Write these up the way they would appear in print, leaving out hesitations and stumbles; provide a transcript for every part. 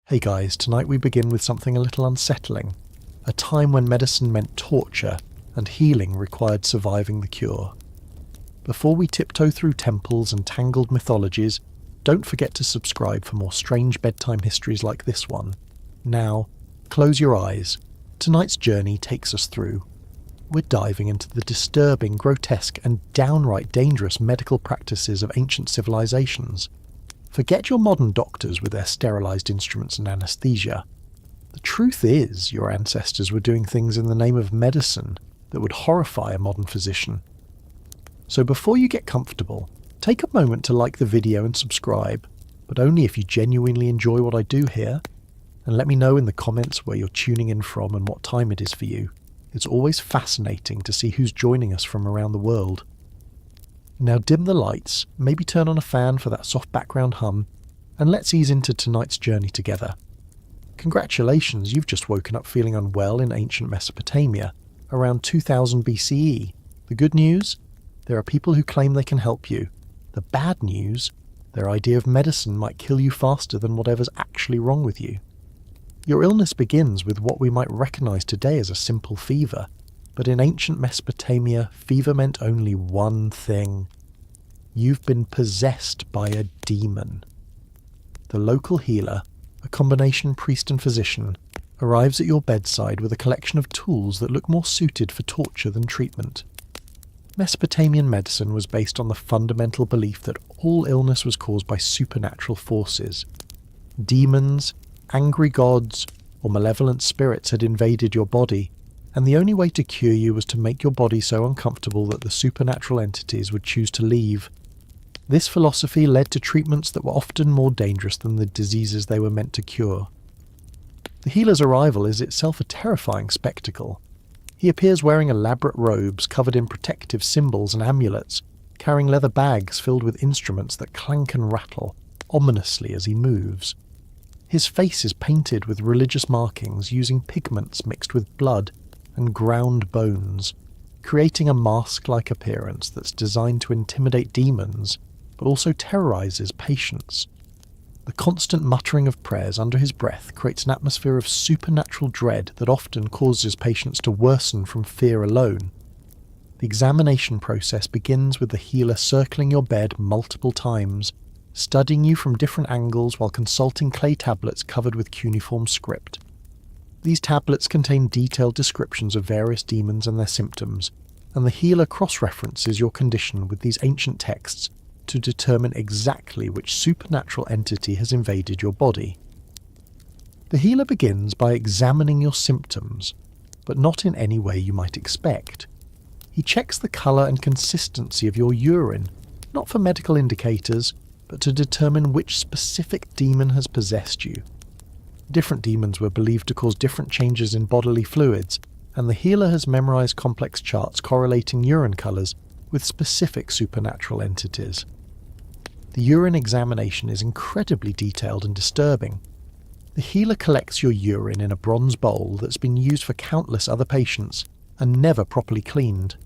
Hey guys, tonight we begin with something a little unsettling. A time when medicine meant torture and healing required surviving the cure. Before we tiptoe through temples and tangled mythologies, don't forget to subscribe for more strange bedtime histories like this one. Now, close your eyes. Tonight's journey takes us through. We're diving into the disturbing, grotesque and downright dangerous medical practices of ancient civilizations. Forget your modern doctors with their sterilised instruments and anaesthesia. The truth is, your ancestors were doing things in the name of medicine that would horrify a modern physician. So before you get comfortable, take a moment to like the video and subscribe, but only if you genuinely enjoy what I do here. And let me know in the comments where you're tuning in from and what time it is for you. It's always fascinating to see who's joining us from around the world. Now dim the lights, maybe turn on a fan for that soft background hum, and let's ease into tonight's journey together. Congratulations, you've just woken up feeling unwell in ancient Mesopotamia, around 2000 BCE. The good news? There are people who claim they can help you. The bad news? Their idea of medicine might kill you faster than whatever's actually wrong with you. Your illness begins with what we might recognise today as a simple fever. But in ancient Mesopotamia, fever meant only one thing. You've been possessed by a demon. The local healer, a combination priest and physician, arrives at your bedside with a collection of tools that look more suited for torture than treatment. Mesopotamian medicine was based on the fundamental belief that all illness was caused by supernatural forces. Demons, angry gods, or malevolent spirits had invaded your body, and the only way to cure you was to make your body so uncomfortable that the supernatural entities would choose to leave. This philosophy led to treatments that were often more dangerous than the diseases they were meant to cure. The healer's arrival is itself a terrifying spectacle. He appears wearing elaborate robes covered in protective symbols and amulets, carrying leather bags filled with instruments that clank and rattle ominously as he moves. His face is painted with religious markings using pigments mixed with blood and ground bones, creating a mask-like appearance that's designed to intimidate demons, but also terrorizes patients. The constant muttering of prayers under his breath creates an atmosphere of supernatural dread that often causes patients to worsen from fear alone. The examination process begins with the healer circling your bed multiple times, studying you from different angles while consulting clay tablets covered with cuneiform script. These tablets contain detailed descriptions of various demons and their symptoms, and the healer cross-references your condition with these ancient texts to determine exactly which supernatural entity has invaded your body. The healer begins by examining your symptoms, but not in any way you might expect. He checks the colour and consistency of your urine, not for medical indicators, but to determine which specific demon has possessed you. Different demons were believed to cause different changes in bodily fluids, and the healer has memorized complex charts correlating urine colors with specific supernatural entities. The urine examination is incredibly detailed and disturbing. The healer collects your urine in a bronze bowl that's been used for countless other patients and never properly cleaned.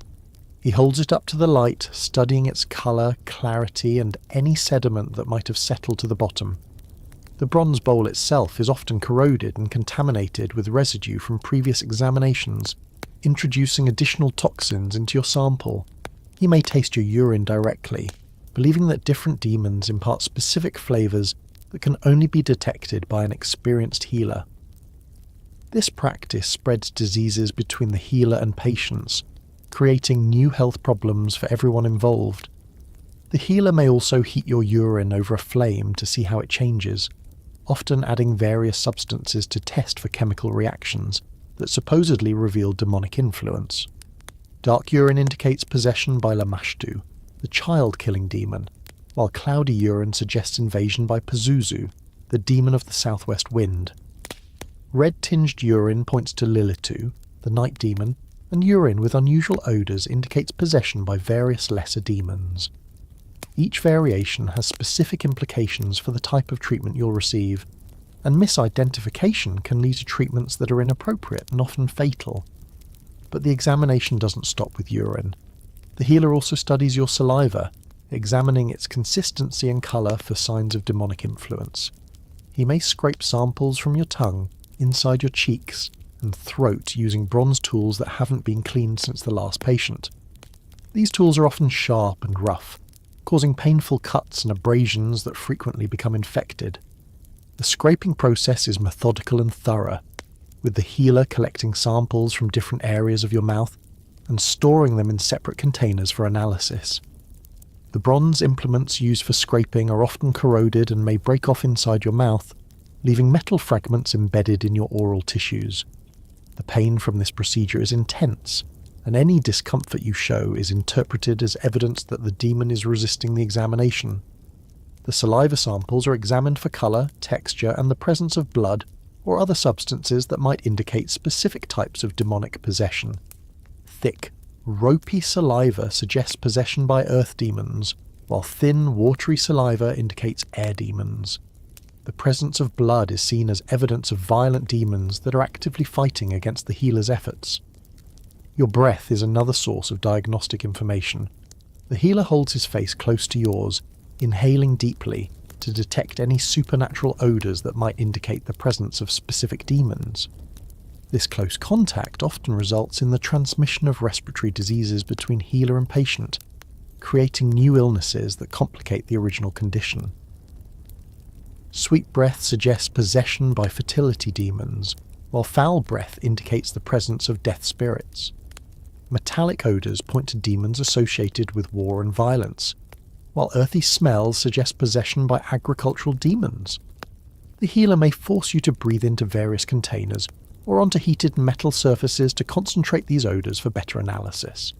He holds it up to the light, studying its color, clarity, and any sediment that might have settled to the bottom. The bronze bowl itself is often corroded and contaminated with residue from previous examinations, introducing additional toxins into your sample. He may taste your urine directly, believing that different demons impart specific flavours that can only be detected by an experienced healer. This practice spreads diseases between the healer and patients, creating new health problems for everyone involved. The healer may also heat your urine over a flame to see how it changes, often adding various substances to test for chemical reactions that supposedly reveal demonic influence. Dark urine indicates possession by Lamashtu, the child-killing demon, while cloudy urine suggests invasion by Pazuzu, the demon of the southwest wind. Red-tinged urine points to Lilitu, the night demon, and urine with unusual odours indicates possession by various lesser demons. Each variation has specific implications for the type of treatment you'll receive, and misidentification can lead to treatments that are inappropriate and often fatal. But the examination doesn't stop with urine. The healer also studies your saliva, examining its consistency and colour for signs of demonic influence. he may scrape samples from your tongue, inside your cheeks, and throat using bronze tools that haven't been cleaned since the last patient. These tools are often sharp and rough, causing painful cuts and abrasions that frequently become infected. The scraping process is methodical and thorough, with the healer collecting samples from different areas of your mouth and storing them in separate containers for analysis. The bronze implements used for scraping are often corroded and may break off inside your mouth, leaving metal fragments embedded in your oral tissues. The pain from this procedure is intense, and any discomfort you show is interpreted as evidence that the demon is resisting the examination. The saliva samples are examined for colour, texture, and the presence of blood or other substances that might indicate specific types of demonic possession. Thick, ropey saliva suggests possession by earth demons, while thin, watery saliva indicates air demons. The presence of blood is seen as evidence of violent demons that are actively fighting against the healer's efforts. Your breath is another source of diagnostic information. The healer holds his face close to yours, inhaling deeply to detect any supernatural odours that might indicate the presence of specific demons. This close contact often results in the transmission of respiratory diseases between healer and patient, creating new illnesses that complicate the original condition. Sweet breath suggests possession by fertility demons, while foul breath indicates the presence of death spirits. Metallic odours point to demons associated with war and violence, while earthy smells suggest possession by agricultural demons. The healer may force you to breathe into various containers or onto heated metal surfaces to concentrate these odours for better analysis.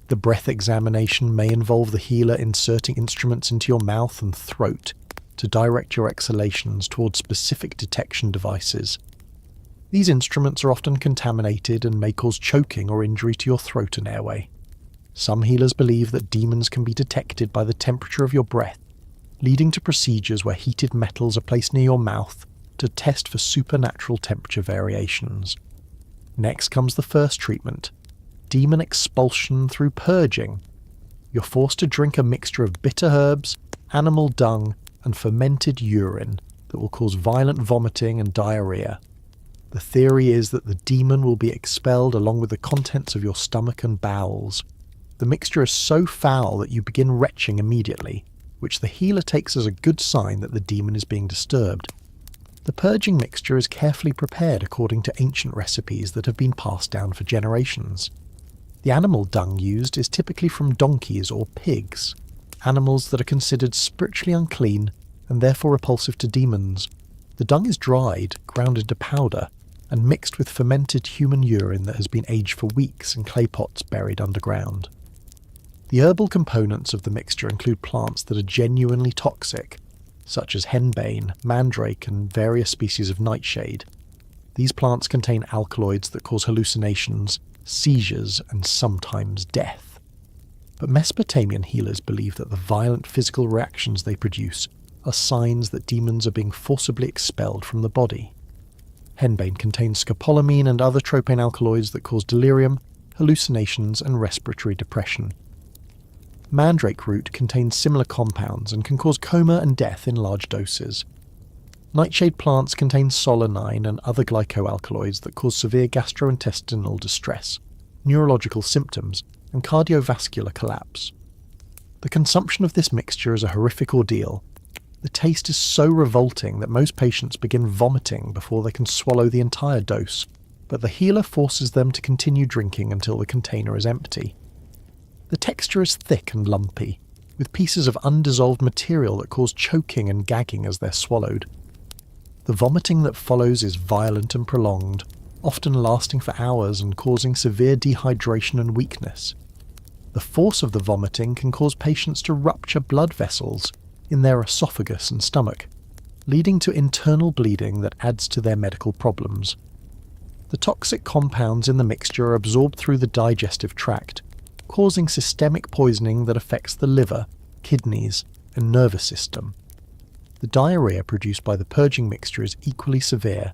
The breath examination may involve the healer inserting instruments into your mouth and throat to direct your exhalations towards specific detection devices. These instruments are often contaminated and may cause choking or injury to your throat and airway. Some healers believe that demons can be detected by the temperature of your breath, leading to procedures where heated metals are placed near your mouth to test for supernatural temperature variations. Next comes the first treatment, demon expulsion through purging. You're forced to drink a mixture of bitter herbs, animal dung, and fermented urine that will cause violent vomiting and diarrhea. The theory is that the demon will be expelled along with the contents of your stomach and bowels. The mixture is so foul that you begin retching immediately, which the healer takes as a good sign that the demon is being disturbed. The purging mixture is carefully prepared according to ancient recipes that have been passed down for generations. The animal dung used is typically from donkeys or pigs, animals that are considered spiritually unclean and therefore repulsive to demons. The dung is dried, ground into powder, and mixed with fermented human urine that has been aged for weeks in clay pots buried underground. The herbal components of the mixture include plants that are genuinely toxic, such as henbane, mandrake, and various species of nightshade. These plants contain alkaloids that cause hallucinations, seizures, and sometimes death. But Mesopotamian healers believe that the violent physical reactions they produce are signs that demons are being forcibly expelled from the body. Henbane contains scopolamine and other tropane alkaloids that cause delirium, hallucinations, and respiratory depression. Mandrake root contains similar compounds and can cause coma and death in large doses. Nightshade plants contain solanine and other glycoalkaloids that cause severe gastrointestinal distress, neurological symptoms, and cardiovascular collapse. The consumption of this mixture is a horrific ordeal. The taste is so revolting that most patients begin vomiting before they can swallow the entire dose, but the healer forces them to continue drinking until the container is empty. The texture is thick and lumpy, with pieces of undissolved material that cause choking and gagging as they're swallowed. The vomiting that follows is violent and prolonged, often lasting for hours and causing severe dehydration and weakness. The force of the vomiting can cause patients to rupture blood vessels in their esophagus and stomach, leading to internal bleeding that adds to their medical problems. The toxic compounds in the mixture are absorbed through the digestive tract, causing systemic poisoning that affects the liver, kidneys, and nervous system. The diarrhea produced by the purging mixture is equally severe,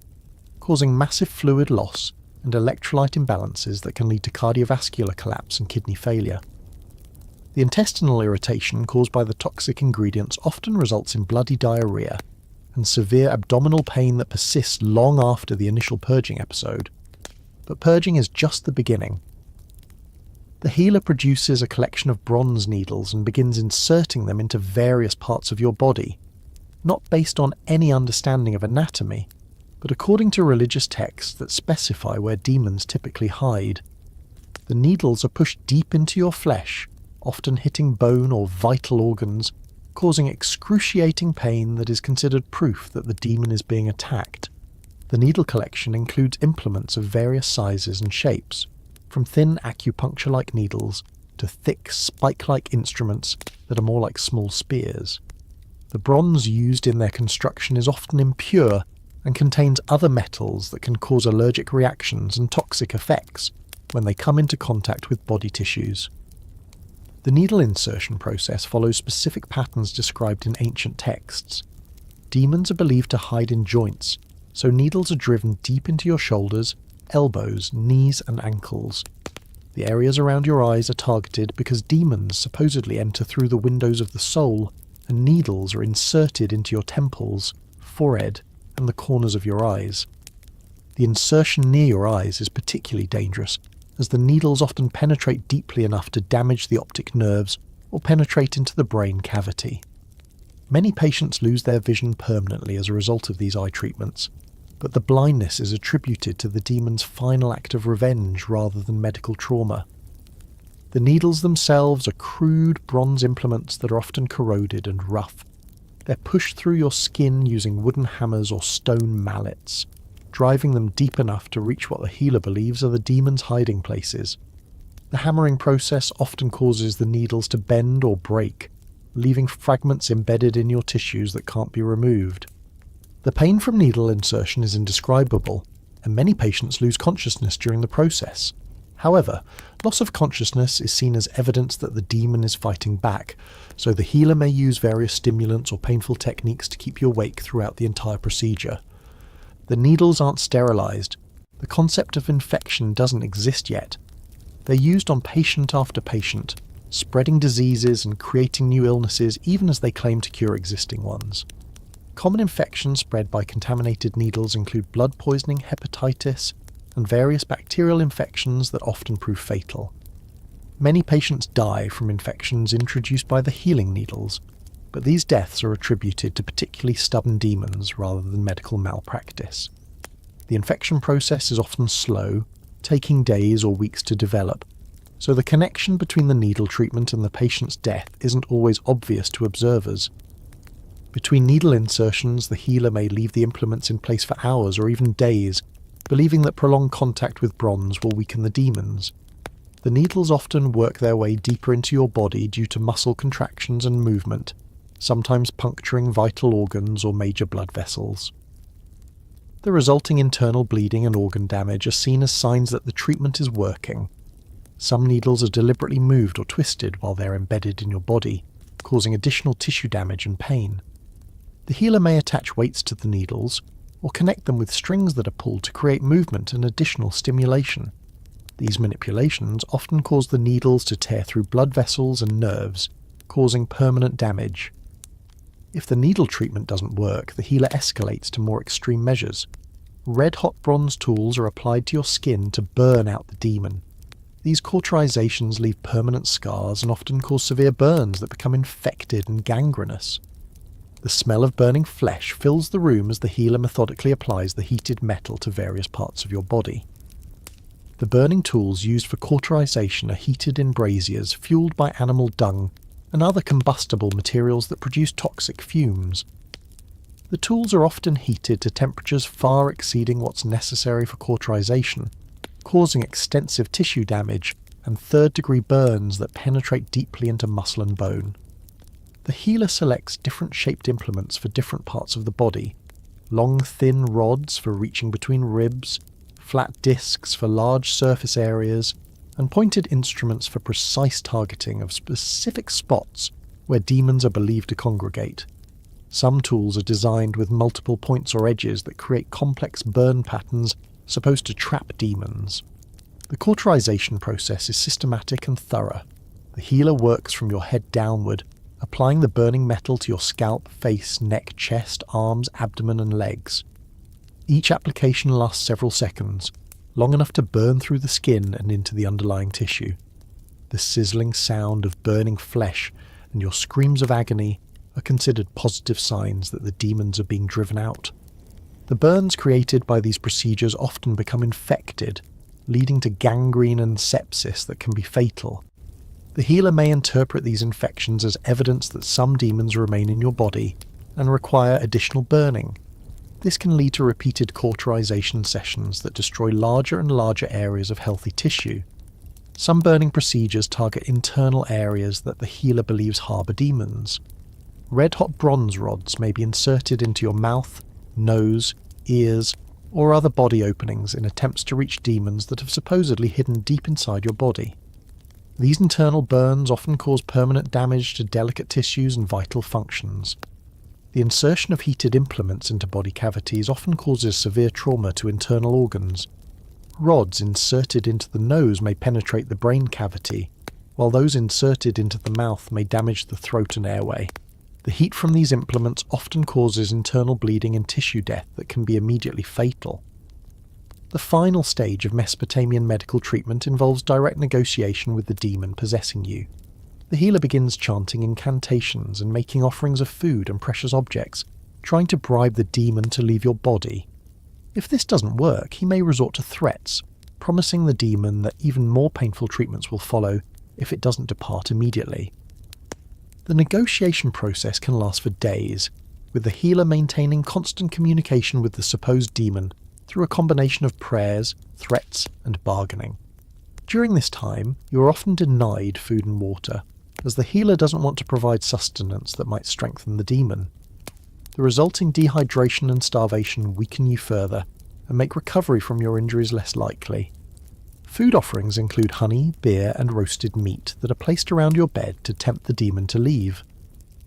causing massive fluid loss and electrolyte imbalances that can lead to cardiovascular collapse and kidney failure. The intestinal irritation caused by the toxic ingredients often results in bloody diarrhea, and severe abdominal pain that persists long after the initial purging episode. But purging is just the beginning. The healer produces a collection of bronze needles and begins inserting them into various parts of your body, not based on any understanding of anatomy, but according to religious texts that specify where demons typically hide. The needles are pushed deep into your flesh, often hitting bone or vital organs, causing excruciating pain that is considered proof that the demon is being attacked. The needle collection includes implements of various sizes and shapes, from thin acupuncture-like needles to thick spike-like instruments that are more like small spears. The bronze used in their construction is often impure and contains other metals that can cause allergic reactions and toxic effects when they come into contact with body tissues. The needle insertion process follows specific patterns described in ancient texts. Demons are believed to hide in joints, so needles are driven deep into your shoulders, elbows, knees and ankles. The areas around your eyes are targeted because demons supposedly enter through the windows of the soul, and needles are inserted into your temples, forehead and the corners of your eyes. The insertion near your eyes is particularly dangerous, as the needles often penetrate deeply enough to damage the optic nerves or penetrate into the brain cavity. Many patients lose their vision permanently as a result of these eye treatments, but the blindness is attributed to the demon's final act of revenge rather than medical trauma. The needles themselves are crude bronze implements that are often corroded and rough. They're pushed through your skin using wooden hammers or stone mallets, driving them deep enough to reach what the healer believes are the demon's hiding places. The hammering process often causes the needles to bend or break, leaving fragments embedded in your tissues that can't be removed. The pain from needle insertion is indescribable, and many patients lose consciousness during the process. However, loss of consciousness is seen as evidence that the demon is fighting back, so the healer may use various stimulants or painful techniques to keep you awake throughout the entire procedure. The needles aren't sterilized. The concept of infection doesn't exist yet. They're used on patient after patient, spreading diseases and creating new illnesses even as they claim to cure existing ones. Common infections spread by contaminated needles include blood poisoning, hepatitis, and various bacterial infections that often prove fatal. Many patients die from infections introduced by the healing needles, but these deaths are attributed to particularly stubborn demons rather than medical malpractice. The infection process is often slow, taking days or weeks to develop, so the connection between the needle treatment and the patient's death isn't always obvious to observers. Between needle insertions, the healer may leave the implements in place for hours or even days, believing that prolonged contact with bronze will weaken the demons. The needles often work their way deeper into your body due to muscle contractions and movement, sometimes puncturing vital organs or major blood vessels. The resulting internal bleeding and organ damage are seen as signs that the treatment is working. Some needles are deliberately moved or twisted while they're embedded in your body, causing additional tissue damage and pain. The healer may attach weights to the needles, or connect them with strings that are pulled to create movement and additional stimulation. These manipulations often cause the needles to tear through blood vessels and nerves, causing permanent damage. If the needle treatment doesn't work, the healer escalates to more extreme measures. Red-hot bronze tools are applied to your skin to burn out the demon. These cauterizations leave permanent scars and often cause severe burns that become infected and gangrenous. The smell of burning flesh fills the room as the healer methodically applies the heated metal to various parts of your body. The burning tools used for cauterization are heated in braziers fueled by animal dung and other combustible materials that produce toxic fumes. The tools are often heated to temperatures far exceeding what's necessary for cauterization, causing extensive tissue damage and third-degree burns that penetrate deeply into muscle and bone. The healer selects different shaped implements for different parts of the body: long thin rods for reaching between ribs, flat discs for large surface areas, and pointed instruments for precise targeting of specific spots where demons are believed to congregate. Some tools are designed with multiple points or edges that create complex burn patterns supposed to trap demons. The cauterization process is systematic and thorough. The healer works from your head downward, applying the burning metal to your scalp, face, neck, chest, arms, abdomen and legs. Each application lasts several seconds, long enough to burn through the skin and into the underlying tissue. The sizzling sound of burning flesh and your screams of agony are considered positive signs that the demons are being driven out. The burns created by these procedures often become infected, leading to gangrene and sepsis that can be fatal. The healer may interpret these infections as evidence that some demons remain in your body and require additional burning. This can lead to repeated cauterization sessions that destroy larger and larger areas of healthy tissue. Some burning procedures target internal areas that the healer believes harbour demons. Red-hot bronze rods may be inserted into your mouth, nose, ears, or other body openings in attempts to reach demons that have supposedly hidden deep inside your body. These internal burns often cause permanent damage to delicate tissues and vital functions. The insertion of heated implements into body cavities often causes severe trauma to internal organs. Rods inserted into the nose may penetrate the brain cavity, while those inserted into the mouth may damage the throat and airway. The heat from these implements often causes internal bleeding and tissue death that can be immediately fatal. The final stage of Mesopotamian medical treatment involves direct negotiation with the demon possessing you. The healer begins chanting incantations and making offerings of food and precious objects, trying to bribe the demon to leave your body. If this doesn't work, he may resort to threats, promising the demon that even more painful treatments will follow if it doesn't depart immediately. The negotiation process can last for days, with the healer maintaining constant communication with the supposed demon through a combination of prayers, threats, and bargaining. During this time, you are often denied food and water, as the healer doesn't want to provide sustenance that might strengthen the demon. The resulting dehydration and starvation weaken you further and make recovery from your injuries less likely. Food offerings include honey, beer, and roasted meat that are placed around your bed to tempt the demon to leave.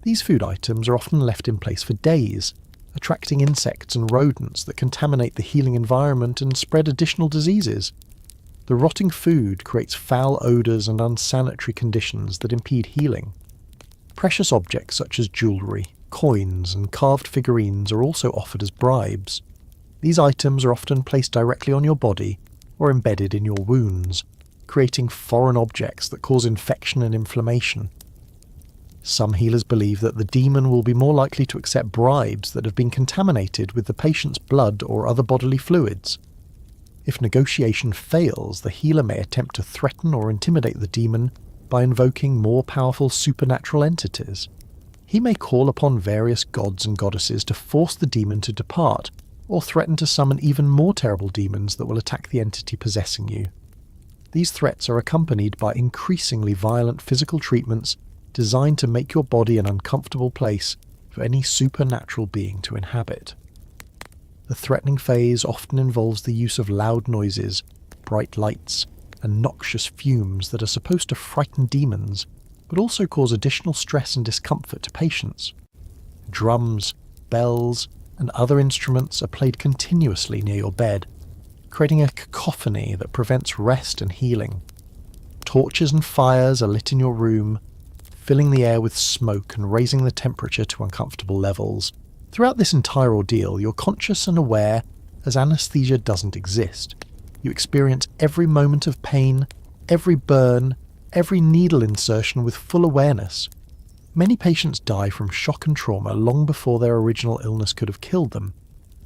These food items are often left in place for days, attracting insects and rodents that contaminate the healing environment and spread additional diseases. The rotting food creates foul odours and unsanitary conditions that impede healing. Precious objects such as jewellery, coins, and carved figurines are also offered as bribes. These items are often placed directly on your body or embedded in your wounds, creating foreign objects that cause infection and inflammation. Some healers believe that the demon will be more likely to accept bribes that have been contaminated with the patient's blood or other bodily fluids. If negotiation fails, the healer may attempt to threaten or intimidate the demon by invoking more powerful supernatural entities. He may call upon various gods and goddesses to force the demon to depart, or threaten to summon even more terrible demons that will attack the entity possessing you. These threats are accompanied by increasingly violent physical treatments designed to make your body an uncomfortable place for any supernatural being to inhabit. The threatening phase often involves the use of loud noises, bright lights, and noxious fumes that are supposed to frighten demons, but also cause additional stress and discomfort to patients. Drums, bells, and other instruments are played continuously near your bed, creating a cacophony that prevents rest and healing. Torches and fires are lit in your room, filling the air with smoke and raising the temperature to uncomfortable levels. Throughout this entire ordeal, you're conscious and aware as anesthesia doesn't exist. You experience every moment of pain, every burn, every needle insertion with full awareness. Many patients die from shock and trauma long before their original illness could have killed them,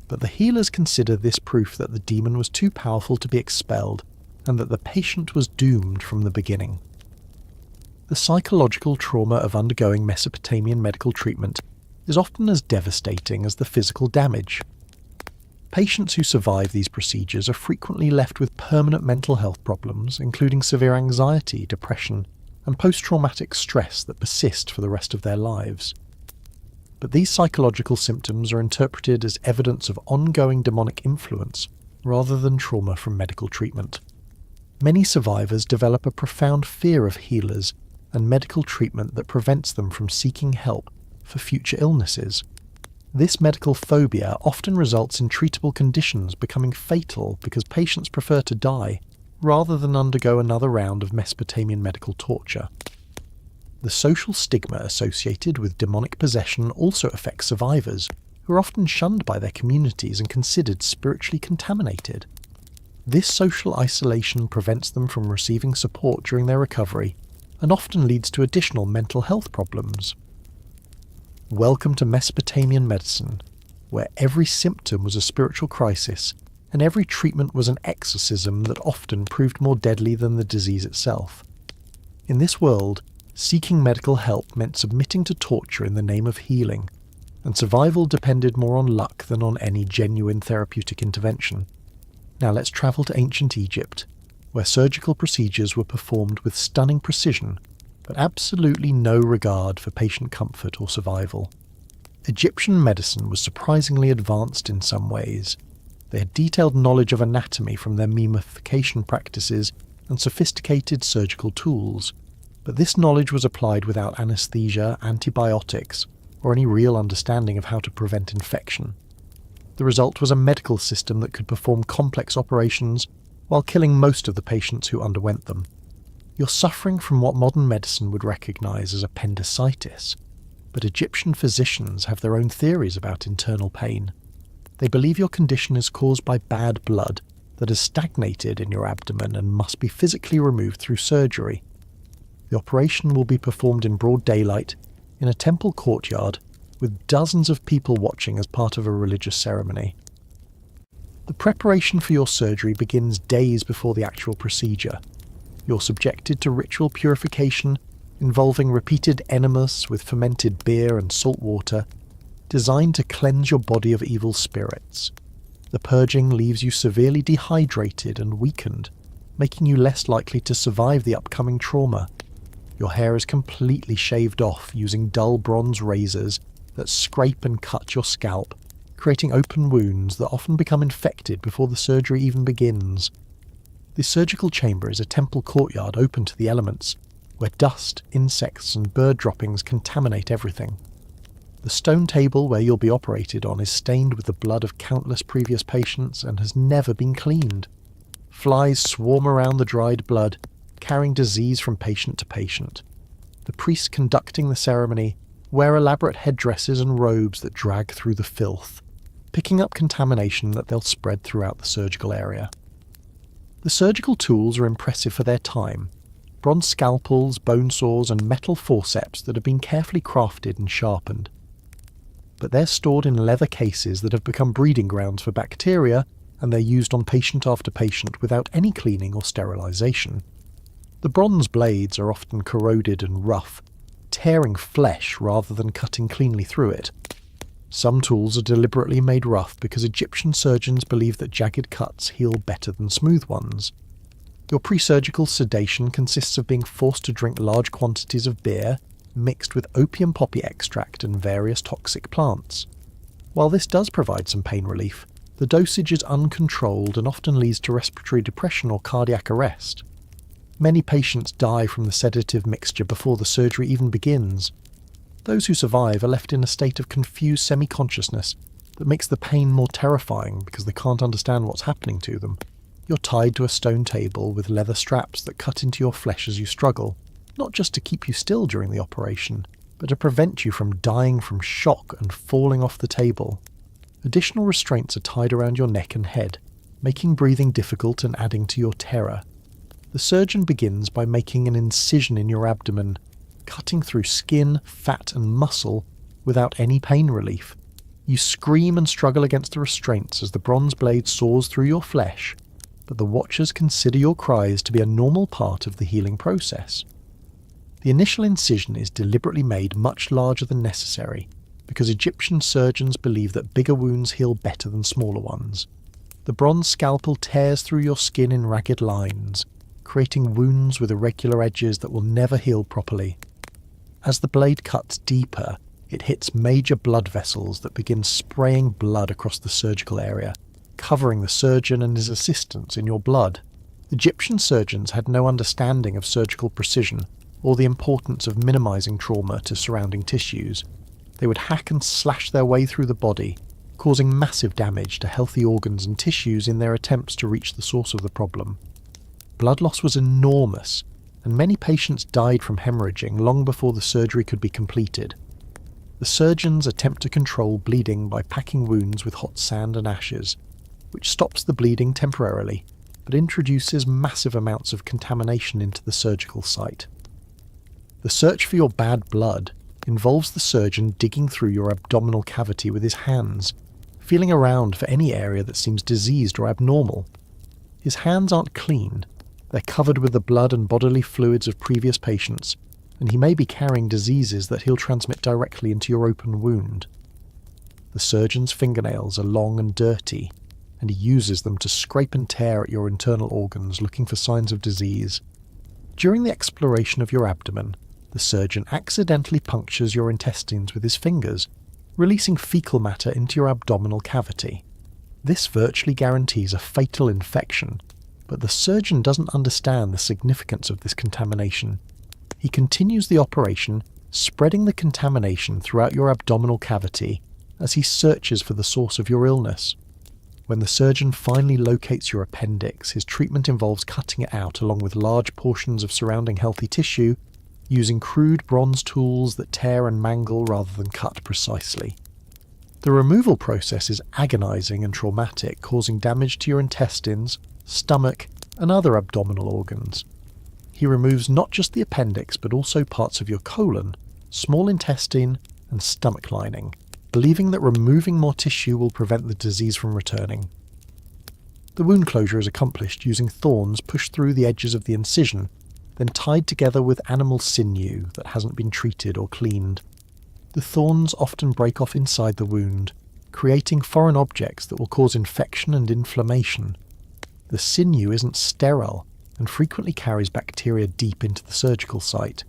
but the healers consider this proof that the demon was too powerful to be expelled and that the patient was doomed from the beginning. The psychological trauma of undergoing Mesopotamian medical treatment is often as devastating as the physical damage. Patients who survive these procedures are frequently left with permanent mental health problems, including severe anxiety, depression, and post-traumatic stress that persist for the rest of their lives. But these psychological symptoms are interpreted as evidence of ongoing demonic influence rather than trauma from medical treatment. Many survivors develop a profound fear of healers and medical treatment that prevents them from seeking help for future illnesses. This medical phobia often results in treatable conditions becoming fatal because patients prefer to die rather than undergo another round of Mesopotamian medical torture. The social stigma associated with demonic possession also affects survivors, who are often shunned by their communities and considered spiritually contaminated. This social isolation prevents them from receiving support during their recovery and often leads to additional mental health problems. Welcome to Mesopotamian medicine, where every symptom was a spiritual crisis and every treatment was an exorcism that often proved more deadly than the disease itself. In this world, seeking medical help meant submitting to torture in the name of healing, and survival depended more on luck than on any genuine therapeutic intervention. Now let's travel to ancient Egypt, where surgical procedures were performed with stunning precision, but absolutely no regard for patient comfort or survival. Egyptian medicine was surprisingly advanced in some ways. They had detailed knowledge of anatomy from their mummification practices and sophisticated surgical tools, but this knowledge was applied without anesthesia, antibiotics, or any real understanding of how to prevent infection. The result was a medical system that could perform complex operations while killing most of the patients who underwent them. You're suffering from what modern medicine would recognize as appendicitis, but Egyptian physicians have their own theories about internal pain. They believe your condition is caused by bad blood that has stagnated in your abdomen and must be physically removed through surgery. The operation will be performed in broad daylight, in a temple courtyard, with dozens of people watching as part of a religious ceremony. The preparation for your surgery begins days before the actual procedure. You're subjected to ritual purification involving repeated enemas with fermented beer and salt water, designed to cleanse your body of evil spirits. The purging leaves you severely dehydrated and weakened, making you less likely to survive the upcoming trauma. Your hair is completely shaved off using dull bronze razors that scrape and cut your scalp, creating open wounds that often become infected before the surgery even begins. The surgical chamber is a temple courtyard open to the elements, where dust, insects and bird droppings contaminate everything. The stone table where you'll be operated on is stained with the blood of countless previous patients and has never been cleaned. Flies swarm around the dried blood, carrying disease from patient to patient. The priests conducting the ceremony wear elaborate headdresses and robes that drag through the filth, picking up contamination that they'll spread throughout the surgical area. The surgical tools are impressive for their time. Bronze scalpels, bone saws and metal forceps that have been carefully crafted and sharpened. But they're stored in leather cases that have become breeding grounds for bacteria, and they're used on patient after patient without any cleaning or sterilization. The bronze blades are often corroded and rough, tearing flesh rather than cutting cleanly through it. Some tools are deliberately made rough because Egyptian surgeons believe that jagged cuts heal better than smooth ones. Your pre-surgical sedation consists of being forced to drink large quantities of beer mixed with opium poppy extract and various toxic plants. While this does provide some pain relief, the dosage is uncontrolled and often leads to respiratory depression or cardiac arrest. Many patients die from the sedative mixture before the surgery even begins. Those who survive are left in a state of confused semi-consciousness that makes the pain more terrifying because they can't understand what's happening to them. You're tied to a stone table with leather straps that cut into your flesh as you struggle, not just to keep you still during the operation, but to prevent you from dying from shock and falling off the table. Additional restraints are tied around your neck and head, making breathing difficult and adding to your terror. The surgeon begins by making an incision in your abdomen, cutting through skin, fat and muscle without any pain relief. You scream and struggle against the restraints as the bronze blade saws through your flesh, but the watchers consider your cries to be a normal part of the healing process. The initial incision is deliberately made much larger than necessary, because Egyptian surgeons believe that bigger wounds heal better than smaller ones. The bronze scalpel tears through your skin in ragged lines, creating wounds with irregular edges that will never heal properly. As the blade cuts deeper, it hits major blood vessels that begin spraying blood across the surgical area, covering the surgeon and his assistants in your blood. Egyptian surgeons had no understanding of surgical precision or the importance of minimizing trauma to surrounding tissues. They would hack and slash their way through the body, causing massive damage to healthy organs and tissues in their attempts to reach the source of the problem. Blood loss was enormous, and many patients died from hemorrhaging long before the surgery could be completed. The surgeons attempt to control bleeding by packing wounds with hot sand and ashes, which stops the bleeding temporarily, but introduces massive amounts of contamination into the surgical site. The search for your bad blood involves the surgeon digging through your abdominal cavity with his hands, feeling around for any area that seems diseased or abnormal. His hands aren't clean, they're covered with the blood and bodily fluids of previous patients, and he may be carrying diseases that he'll transmit directly into your open wound. The surgeon's fingernails are long and dirty, and he uses them to scrape and tear at your internal organs looking for signs of disease. During the exploration of your abdomen, the surgeon accidentally punctures your intestines with his fingers, releasing fecal matter into your abdominal cavity. This virtually guarantees a fatal infection, but the surgeon doesn't understand the significance of this contamination. He continues the operation, spreading the contamination throughout your abdominal cavity as he searches for the source of your illness. When the surgeon finally locates your appendix, his treatment involves cutting it out along with large portions of surrounding healthy tissue, using crude bronze tools that tear and mangle rather than cut precisely. The removal process is agonizing and traumatic, causing damage to your intestines, stomach, and other abdominal organs. He removes not just the appendix but also parts of your colon, small intestine, and stomach lining, believing that removing more tissue will prevent the disease from returning. The wound closure is accomplished using thorns pushed through the edges of the incision, then tied together with animal sinew that hasn't been treated or cleaned. The thorns often break off inside the wound, creating foreign objects that will cause infection and inflammation. The sinew isn't sterile and frequently carries bacteria deep into the surgical site.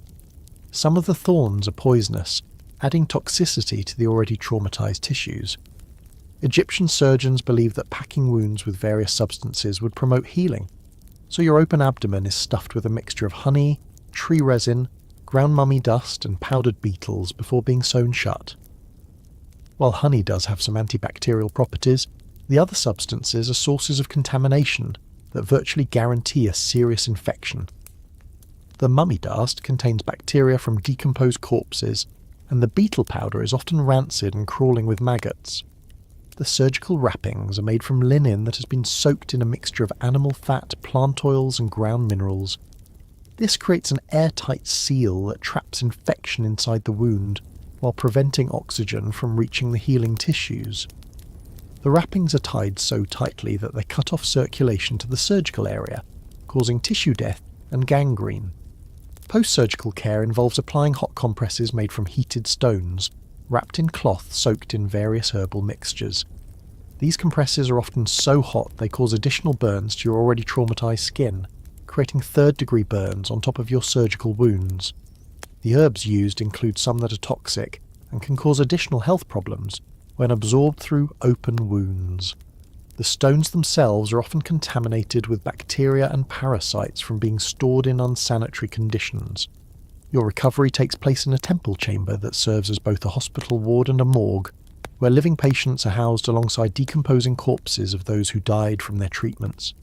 Some of the thorns are poisonous, adding toxicity to the already traumatized tissues. Egyptian surgeons believed that packing wounds with various substances would promote healing, so your open abdomen is stuffed with a mixture of honey, tree resin, ground mummy dust, and powdered beetles before being sewn shut. While honey does have some antibacterial properties, the other substances are sources of contamination that virtually guarantee a serious infection. The mummy dust contains bacteria from decomposed corpses, and the beetle powder is often rancid and crawling with maggots. The surgical wrappings are made from linen that has been soaked in a mixture of animal fat, plant oils, and ground minerals. This creates an airtight seal that traps infection inside the wound, while preventing oxygen from reaching the healing tissues. The wrappings are tied so tightly that they cut off circulation to the surgical area, causing tissue death and gangrene. Post-surgical care involves applying hot compresses made from heated stones, wrapped in cloth soaked in various herbal mixtures. These compresses are often so hot they cause additional burns to your already traumatized skin, creating third-degree burns on top of your surgical wounds. The herbs used include some that are toxic and can cause additional health problems when absorbed through open wounds. The stones themselves are often contaminated with bacteria and parasites from being stored in unsanitary conditions. Your recovery takes place in a temple chamber that serves as both a hospital ward and a morgue, where living patients are housed alongside decomposing corpses of those who died from their treatments.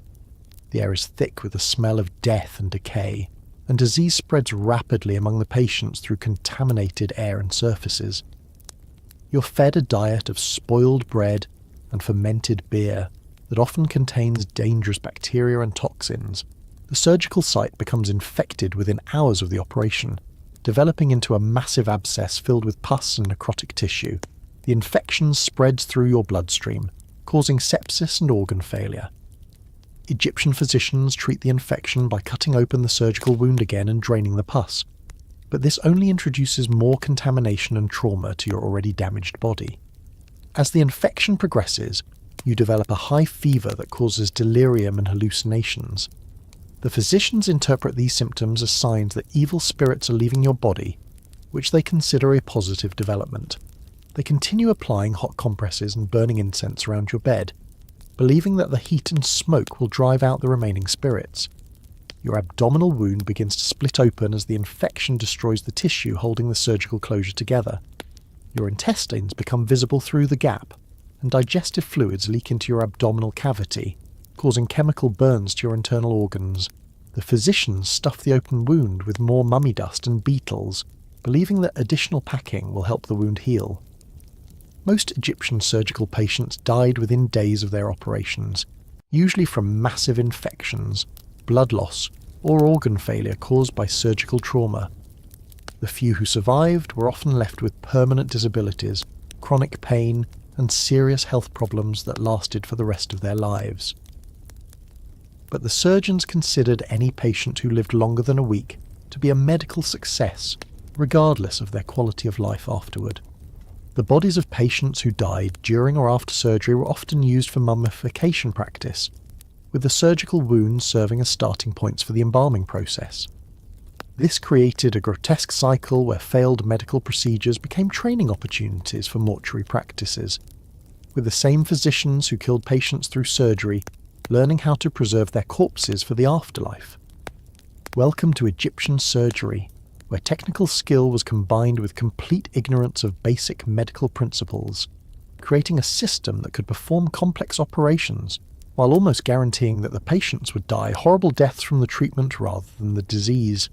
The air is thick with the smell of death and decay, and disease spreads rapidly among the patients through contaminated air and surfaces. You're fed a diet of spoiled bread and fermented beer that often contains dangerous bacteria and toxins. The surgical site becomes infected within hours of the operation, developing into a massive abscess filled with pus and necrotic tissue. The infection spreads through your bloodstream, causing sepsis and organ failure. Egyptian physicians treat the infection by cutting open the surgical wound again and draining the pus, but this only introduces more contamination and trauma to your already damaged body. As the infection progresses, you develop a high fever that causes delirium and hallucinations. The physicians interpret these symptoms as signs that evil spirits are leaving your body, which they consider a positive development. They continue applying hot compresses and burning incense around your bed, believing that the heat and smoke will drive out the remaining spirits. Your abdominal wound begins to split open as the infection destroys the tissue holding the surgical closure together. Your intestines become visible through the gap, and digestive fluids leak into your abdominal cavity, causing chemical burns to your internal organs. The physicians stuff the open wound with more mummy dust and beetles, believing that additional packing will help the wound heal. Most Egyptian surgical patients died within days of their operations, usually from massive infections, blood loss, or organ failure caused by surgical trauma. The few who survived were often left with permanent disabilities, chronic pain, and serious health problems that lasted for the rest of their lives. But the surgeons considered any patient who lived longer than a week to be a medical success, regardless of their quality of life afterward. The bodies of patients who died during or after surgery were often used for mummification practice, with the surgical wounds serving as starting points for the embalming process. This created a grotesque cycle where failed medical procedures became training opportunities for mortuary practices, with the same physicians who killed patients through surgery learning how to preserve their corpses for the afterlife. Welcome to Egyptian surgery, where technical skill was combined with complete ignorance of basic medical principles, creating a system that could perform complex operations while almost guaranteeing that the patients would die horrible deaths from the treatment rather than the disease.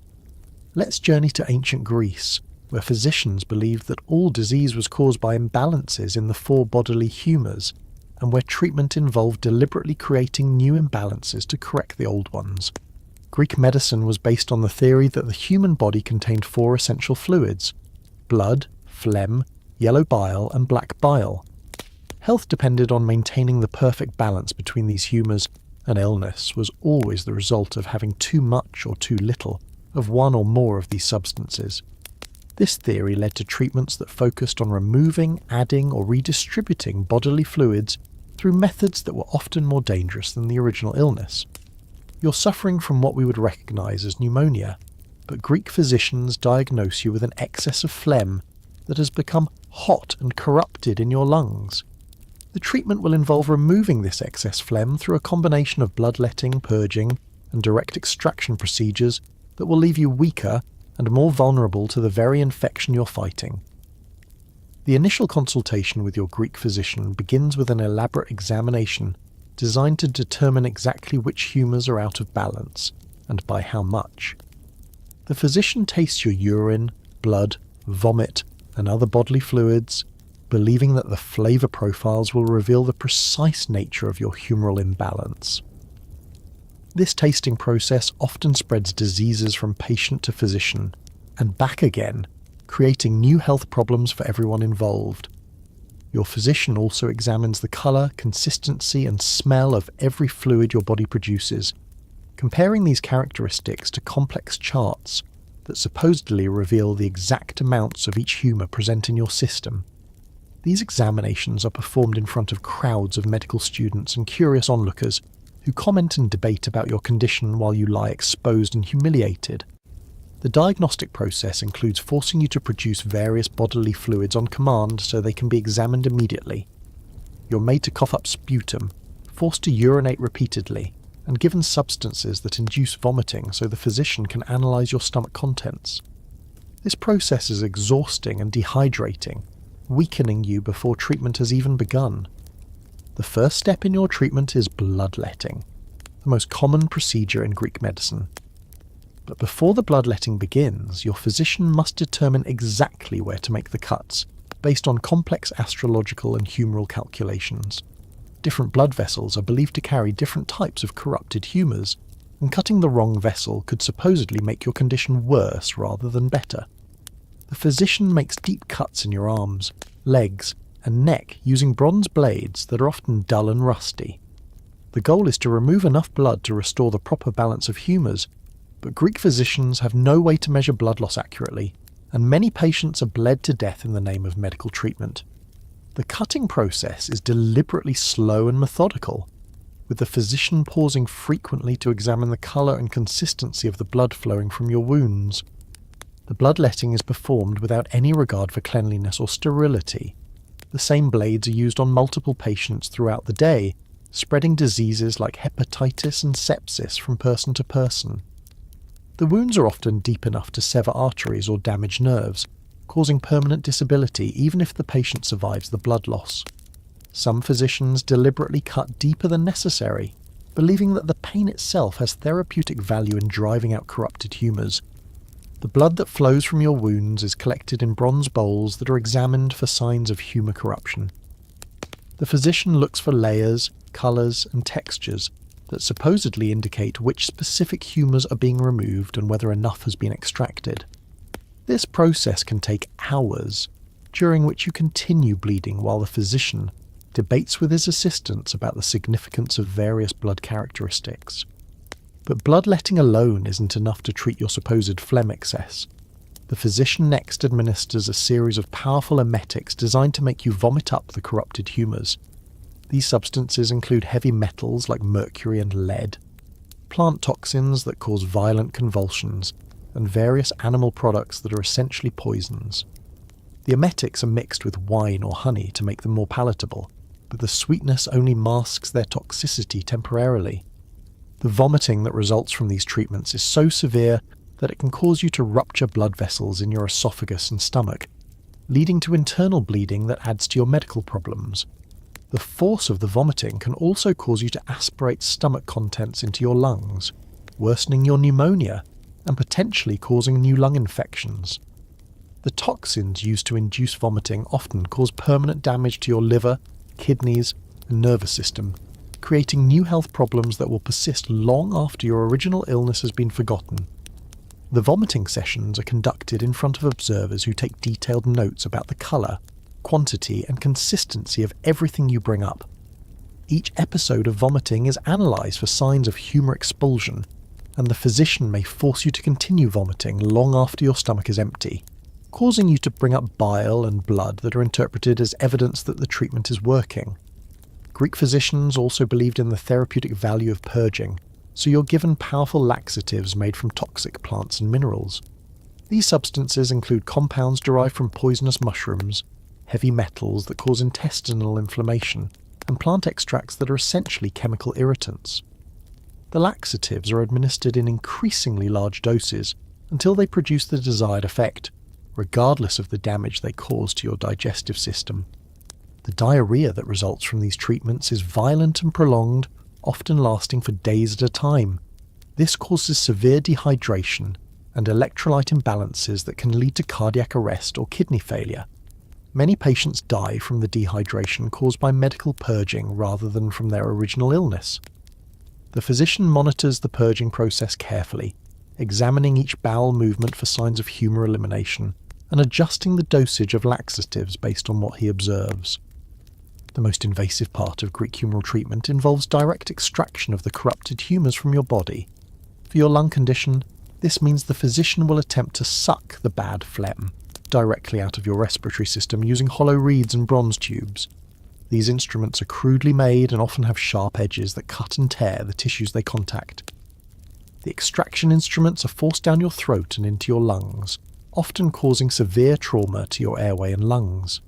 Let's journey to ancient Greece, where physicians believed that all disease was caused by imbalances in the four bodily humours, and where treatment involved deliberately creating new imbalances to correct the old ones. Greek medicine was based on the theory that the human body contained four essential fluids: blood, phlegm, yellow bile, and black bile. Health depended on maintaining the perfect balance between these humours, and illness was always the result of having too much or too little of one or more of these substances. This theory led to treatments that focused on removing, adding, or redistributing bodily fluids through methods that were often more dangerous than the original illness. You're suffering from what we would recognise as pneumonia, but Greek physicians diagnose you with an excess of phlegm that has become hot and corrupted in your lungs. The treatment will involve removing this excess phlegm through a combination of bloodletting, purging, and direct extraction procedures that will leave you weaker and more vulnerable to the very infection you're fighting. The initial consultation with your Greek physician begins with an elaborate examination designed to determine exactly which humours are out of balance, and by how much. The physician tastes your urine, blood, vomit, and other bodily fluids, believing that the flavour profiles will reveal the precise nature of your humoral imbalance. This tasting process often spreads diseases from patient to physician, and back again, creating new health problems for everyone involved. Your physician also examines the colour, consistency, and smell of every fluid your body produces, comparing these characteristics to complex charts that supposedly reveal the exact amounts of each humour present in your system. These examinations are performed in front of crowds of medical students and curious onlookers who comment and debate about your condition while you lie exposed and humiliated. The diagnostic process includes forcing you to produce various bodily fluids on command so they can be examined immediately. You're made to cough up sputum, forced to urinate repeatedly, and given substances that induce vomiting so the physician can analyse your stomach contents. This process is exhausting and dehydrating, weakening you before treatment has even begun. The first step in your treatment is bloodletting, the most common procedure in Greek medicine. But before the bloodletting begins, your physician must determine exactly where to make the cuts, based on complex astrological and humoral calculations. Different blood vessels are believed to carry different types of corrupted humours, and cutting the wrong vessel could supposedly make your condition worse rather than better. The physician makes deep cuts in your arms, legs, and neck using bronze blades that are often dull and rusty. The goal is to remove enough blood to restore the proper balance of humours, but Greek physicians have no way to measure blood loss accurately, and many patients are bled to death in the name of medical treatment. The cutting process is deliberately slow and methodical, with the physician pausing frequently to examine the colour and consistency of the blood flowing from your wounds. The bloodletting is performed without any regard for cleanliness or sterility. The same blades are used on multiple patients throughout the day, spreading diseases like hepatitis and sepsis from person to person. The wounds are often deep enough to sever arteries or damage nerves, causing permanent disability even if the patient survives the blood loss. Some physicians deliberately cut deeper than necessary, believing that the pain itself has therapeutic value in driving out corrupted humours. The blood that flows from your wounds is collected in bronze bowls that are examined for signs of humour corruption. The physician looks for layers, colours and textures that supposedly indicate which specific humours are being removed and whether enough has been extracted. This process can take hours, during which you continue bleeding while the physician debates with his assistants about the significance of various blood characteristics. But bloodletting alone isn't enough to treat your supposed phlegm excess. The physician next administers a series of powerful emetics designed to make you vomit up the corrupted humours. These substances include heavy metals like mercury and lead, plant toxins that cause violent convulsions, and various animal products that are essentially poisons. The emetics are mixed with wine or honey to make them more palatable, but the sweetness only masks their toxicity temporarily. The vomiting that results from these treatments is so severe that it can cause you to rupture blood vessels in your esophagus and stomach, leading to internal bleeding that adds to your medical problems. The force of the vomiting can also cause you to aspirate stomach contents into your lungs, worsening your pneumonia and potentially causing new lung infections. The toxins used to induce vomiting often cause permanent damage to your liver, kidneys, and nervous system, creating new health problems that will persist long after your original illness has been forgotten. The vomiting sessions are conducted in front of observers who take detailed notes about the colour, quantity, and consistency of everything you bring up. Each episode of vomiting is analysed for signs of humour expulsion, and the physician may force you to continue vomiting long after your stomach is empty, causing you to bring up bile and blood that are interpreted as evidence that the treatment is working. Greek physicians also believed in the therapeutic value of purging, so you're given powerful laxatives made from toxic plants and minerals. These substances include compounds derived from poisonous mushrooms, heavy metals that cause intestinal inflammation, and plant extracts that are essentially chemical irritants. The laxatives are administered in increasingly large doses until they produce the desired effect, regardless of the damage they cause to your digestive system. The diarrhea that results from these treatments is violent and prolonged, often lasting for days at a time. This causes severe dehydration and electrolyte imbalances that can lead to cardiac arrest or kidney failure. Many patients die from the dehydration caused by medical purging rather than from their original illness. The physician monitors the purging process carefully, examining each bowel movement for signs of humour elimination, and adjusting the dosage of laxatives based on what he observes. The most invasive part of Greek humoral treatment involves direct extraction of the corrupted humours from your body. For your lung condition, this means the physician will attempt to suck the bad phlegm directly out of your respiratory system using hollow reeds and bronze tubes. These instruments are crudely made and often have sharp edges that cut and tear the tissues they contact. The extraction instruments are forced down your throat and into your lungs, often causing severe trauma to your airway and lungs.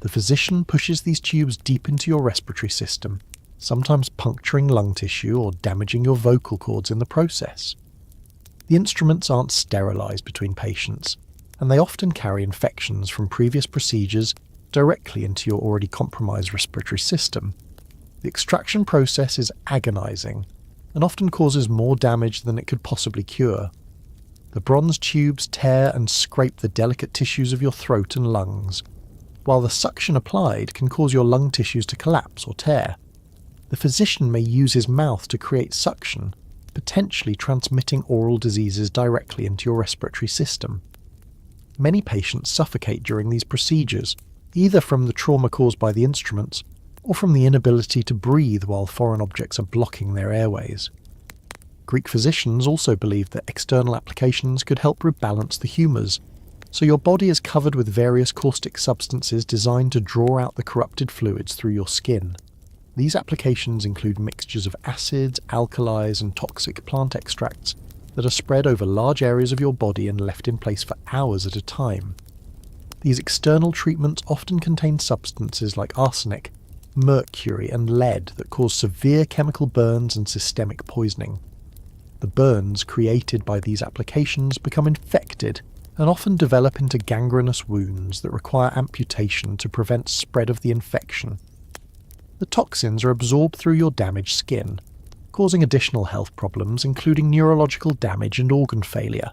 The physician pushes these tubes deep into your respiratory system, sometimes puncturing lung tissue or damaging your vocal cords in the process. The instruments aren't sterilised between patients, and they often carry infections from previous procedures directly into your already compromised respiratory system. The extraction process is agonising and often causes more damage than it could possibly cure. The bronze tubes tear and scrape the delicate tissues of your throat and lungs, while the suction applied can cause your lung tissues to collapse or tear. The physician may use his mouth to create suction, potentially transmitting oral diseases directly into your respiratory system. Many patients suffocate during these procedures, either from the trauma caused by the instruments or from the inability to breathe while foreign objects are blocking their airways. Greek physicians also believed that external applications could help rebalance the humours, so your body is covered with various caustic substances designed to draw out the corrupted fluids through your skin. These applications include mixtures of acids, alkalis, and toxic plant extracts that are spread over large areas of your body and left in place for hours at a time. These external treatments often contain substances like arsenic, mercury, and lead that cause severe chemical burns and systemic poisoning. The burns created by these applications become infected and often develop into gangrenous wounds that require amputation to prevent spread of the infection. The toxins are absorbed through your damaged skin, causing additional health problems including neurological damage and organ failure.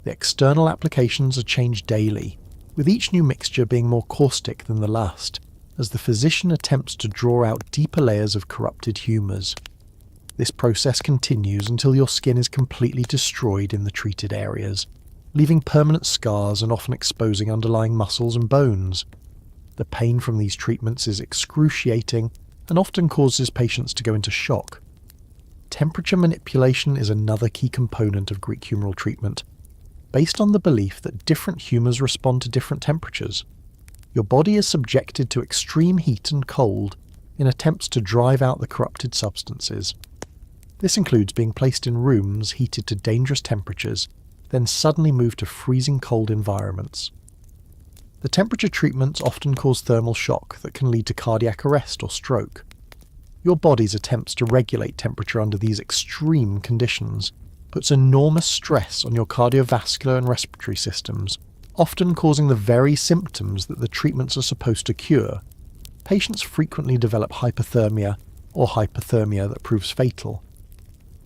The external applications are changed daily, with each new mixture being more caustic than the last, as the physician attempts to draw out deeper layers of corrupted humours. This process continues until your skin is completely destroyed in the treated areas, leaving permanent scars and often exposing underlying muscles and bones. The pain from these treatments is excruciating and often causes patients to go into shock. Temperature manipulation is another key component of Greek humoral treatment, based on the belief that different humours respond to different temperatures. Your body is subjected to extreme heat and cold in attempts to drive out the corrupted substances. This includes being placed in rooms heated to dangerous temperatures, then suddenly moved to freezing cold environments. The temperature treatments often cause thermal shock that can lead to cardiac arrest or stroke. Your body's attempts to regulate temperature under these extreme conditions puts enormous stress on your cardiovascular and respiratory systems, often causing the very symptoms that the treatments are supposed to cure. Patients frequently develop hypothermia or hypothermia that proves fatal.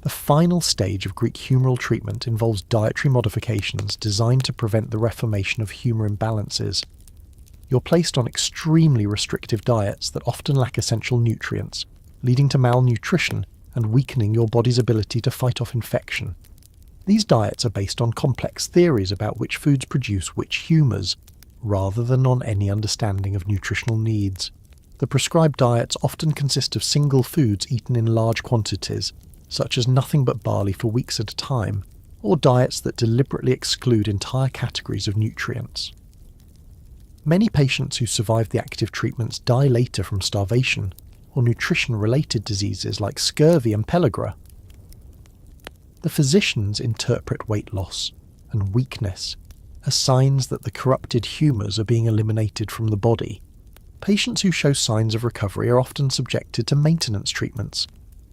The final stage of Greek humoral treatment involves dietary modifications designed to prevent the reformation of humour imbalances. You're placed on extremely restrictive diets that often lack essential nutrients, leading to malnutrition and weakening your body's ability to fight off infection. These diets are based on complex theories about which foods produce which humours, rather than on any understanding of nutritional needs. The prescribed diets often consist of single foods eaten in large quantities, such as nothing but barley for weeks at a time, or diets that deliberately exclude entire categories of nutrients. Many patients who survive the active treatments die later from starvation, or nutrition-related diseases like scurvy and pellagra. The physicians interpret weight loss and weakness as signs that the corrupted humours are being eliminated from the body. Patients who show signs of recovery are often subjected to maintenance treatments,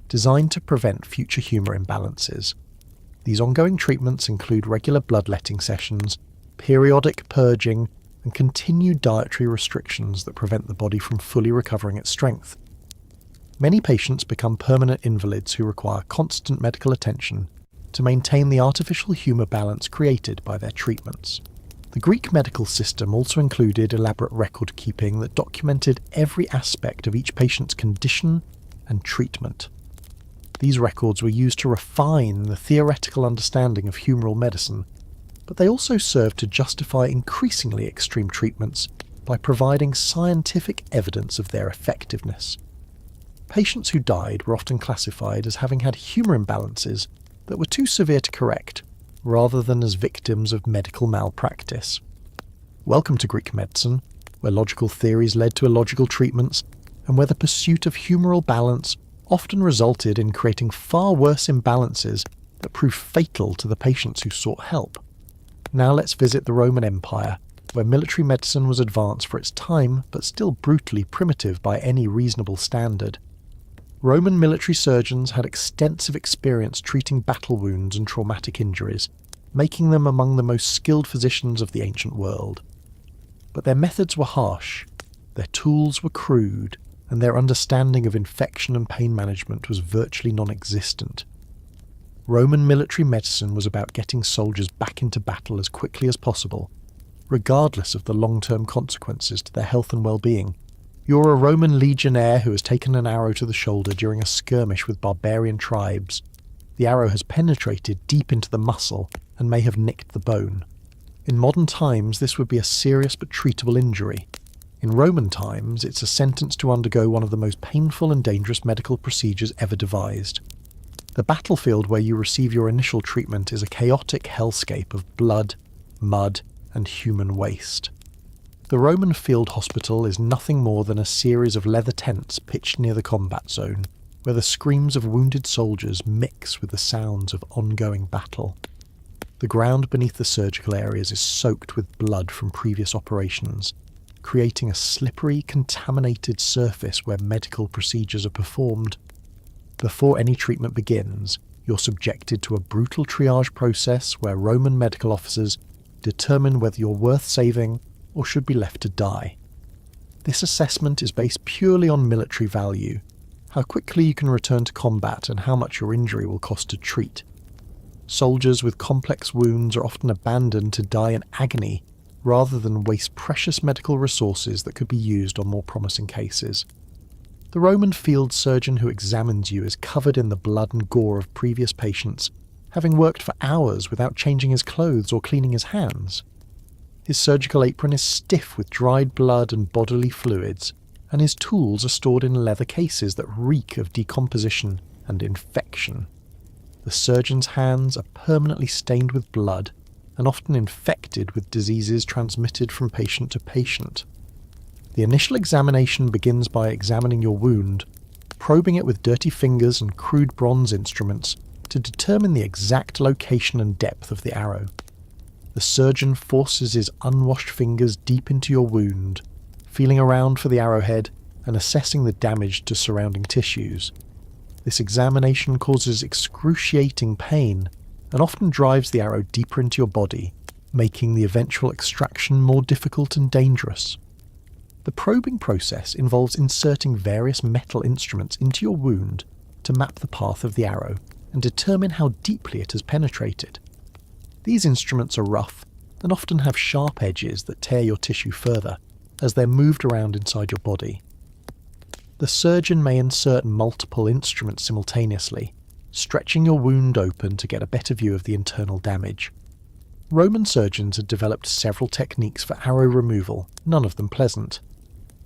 designed to prevent future humour imbalances. These ongoing treatments include regular bloodletting sessions, periodic purging, and continued dietary restrictions that prevent the body from fully recovering its strength. Many patients become permanent invalids who require constant medical attention to maintain the artificial humour balance created by their treatments. The Greek medical system also included elaborate record keeping that documented every aspect of each patient's condition and treatment. These records were used to refine the theoretical understanding of humoral medicine, but they also served to justify increasingly extreme treatments by providing scientific evidence of their effectiveness. Patients who died were often classified as having had humour imbalances that were too severe to correct, rather than as victims of medical malpractice. Welcome to Greek medicine, where logical theories led to illogical treatments, and where the pursuit of humoral balance often resulted in creating far worse imbalances that proved fatal to the patients who sought help. Now let's visit the Roman Empire, where military medicine was advanced for its time but still brutally primitive by any reasonable standard. Roman military surgeons had extensive experience treating battle wounds and traumatic injuries, making them among the most skilled physicians of the ancient world. But their methods were harsh, their tools were crude, and their understanding of infection and pain management was virtually non-existent. Roman military medicine was about getting soldiers back into battle as quickly as possible, regardless of the long-term consequences to their health and well-being. You're a Roman legionnaire who has taken an arrow to the shoulder during a skirmish with barbarian tribes. The arrow has penetrated deep into the muscle and may have nicked the bone. In modern times, this would be a serious but treatable injury. In Roman times, it's a sentence to undergo one of the most painful and dangerous medical procedures ever devised. The battlefield where you receive your initial treatment is a chaotic hellscape of blood, mud, and human waste. The Roman field hospital is nothing more than a series of leather tents pitched near the combat zone, where the screams of wounded soldiers mix with the sounds of ongoing battle. The ground beneath the surgical areas is soaked with blood from previous operations, creating a slippery, contaminated surface where medical procedures are performed. Before any treatment begins, you're subjected to a brutal triage process where Roman medical officers determine whether you're worth saving or should be left to die. This assessment is based purely on military value. how quickly you can return to combat and how much your injury will cost to treat. Soldiers with complex wounds are often abandoned to die in agony rather than waste precious medical resources that could be used on more promising cases. The Roman field surgeon who examines you is covered in the blood and gore of previous patients, having worked for hours without changing his clothes or cleaning his hands. His surgical apron is stiff with dried blood and bodily fluids, and his tools are stored in leather cases that reek of decomposition and infection. The surgeon's hands are permanently stained with blood and often infected with diseases transmitted from patient to patient. The initial examination begins by examining your wound, probing it with dirty fingers and crude bronze instruments to determine the exact location and depth of the arrow. The surgeon forces his unwashed fingers deep into your wound, feeling around for the arrowhead and assessing the damage to surrounding tissues. This examination causes excruciating pain and often drives the arrow deeper into your body, making the eventual extraction more difficult and dangerous. The probing process involves inserting various metal instruments into your wound to map the path of the arrow and determine how deeply it has penetrated. These instruments are rough and often have sharp edges that tear your tissue further as they're moved around inside your body. The surgeon may insert multiple instruments simultaneously, stretching your wound open to get a better view of the internal damage. Roman surgeons had developed several techniques for arrow removal, none of them pleasant.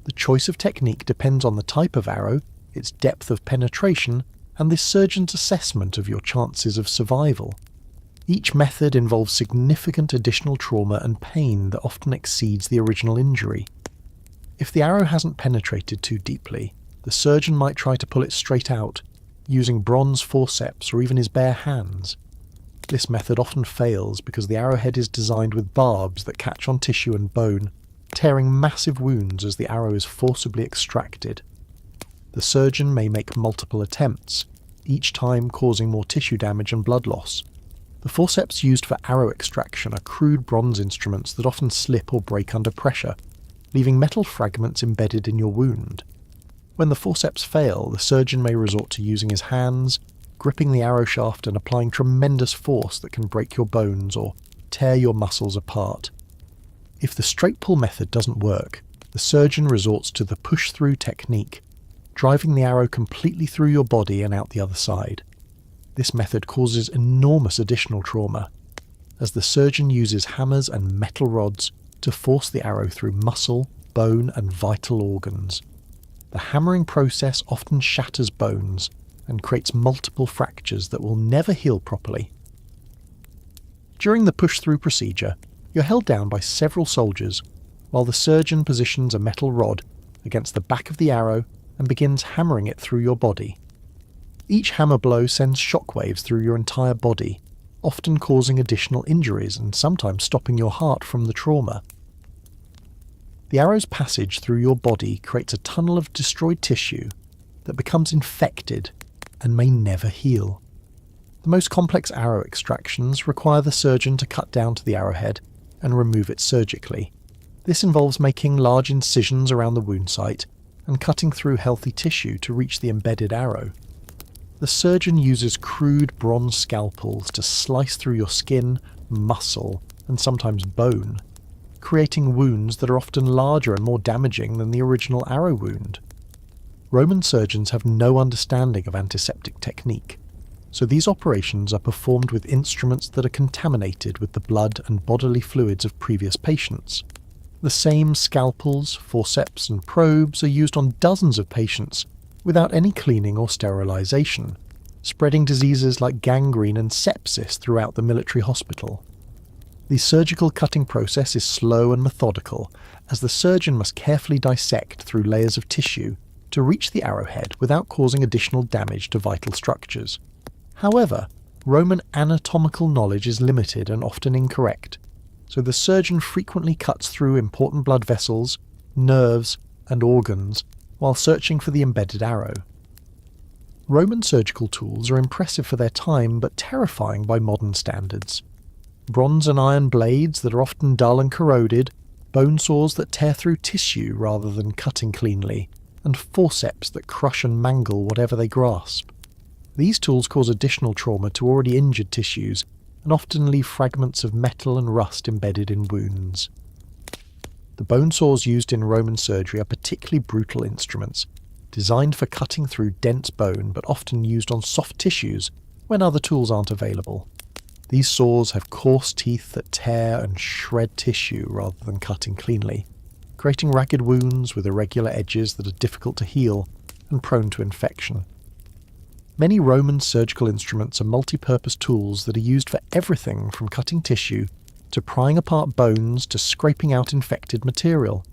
The choice of technique depends on the type of arrow, its depth of penetration, and the surgeon's assessment of your chances of survival. Each method involves significant additional trauma and pain that often exceeds the original injury. If the arrow hasn't penetrated too deeply, the surgeon might try to pull it straight out, using bronze forceps or even his bare hands. This method often fails because the arrowhead is designed with barbs that catch on tissue and bone, tearing massive wounds as the arrow is forcibly extracted. The surgeon may make multiple attempts, each time causing more tissue damage and blood loss. The forceps used for arrow extraction are crude bronze instruments that often slip or break under pressure, leaving metal fragments embedded in your wound. When the forceps fail, the surgeon may resort to using his hands, gripping the arrow shaft and applying tremendous force that can break your bones or tear your muscles apart. If the straight pull method doesn't work, the surgeon resorts to the push-through technique, driving the arrow completely through your body and out the other side. This method causes enormous additional trauma, as the surgeon uses hammers and metal rods to force the arrow through muscle, bone, and vital organs. The hammering process often shatters bones and creates multiple fractures that will never heal properly. During the push-through procedure, you're held down by several soldiers, while the surgeon positions a metal rod against the back of the arrow and begins hammering it through your body. Each hammer blow sends shockwaves through your entire body, often causing additional injuries and sometimes stopping your heart from the trauma. The arrow's passage through your body creates a tunnel of destroyed tissue that becomes infected and may never heal. The most complex arrow extractions require the surgeon to cut down to the arrowhead and remove it surgically. This involves making large incisions around the wound site and cutting through healthy tissue to reach the embedded arrow. The surgeon uses crude bronze scalpels to slice through your skin, muscle, and sometimes bone, creating wounds that are often larger and more damaging than the original arrow wound. Roman surgeons have no understanding of antiseptic technique, so these operations are performed with instruments that are contaminated with the blood and bodily fluids of previous patients. The same scalpels, forceps, and probes are used on dozens of patients without any cleaning or sterilization, spreading diseases like gangrene and sepsis throughout the military hospital. The surgical cutting process is slow and methodical, as the surgeon must carefully dissect through layers of tissue to reach the arrowhead without causing additional damage to vital structures. However, Roman anatomical knowledge is limited and often incorrect, so the surgeon frequently cuts through important blood vessels, nerves, and organs while searching for the embedded arrow. Roman surgical tools are impressive for their time but terrifying by modern standards. Bronze and iron blades that are often dull and corroded, bone saws that tear through tissue rather than cutting cleanly, and forceps that crush and mangle whatever they grasp. These tools cause additional trauma to already injured tissues and often leave fragments of metal and rust embedded in wounds. The bone saws used in Roman surgery are particularly brutal instruments, designed for cutting through dense bone but often used on soft tissues when other tools aren't available. These saws have coarse teeth that tear and shred tissue rather than cutting cleanly, creating ragged wounds with irregular edges that are difficult to heal and prone to infection. Many Roman surgical instruments are multi-purpose tools that are used for everything from cutting tissue to prying apart bones to scraping out infected material.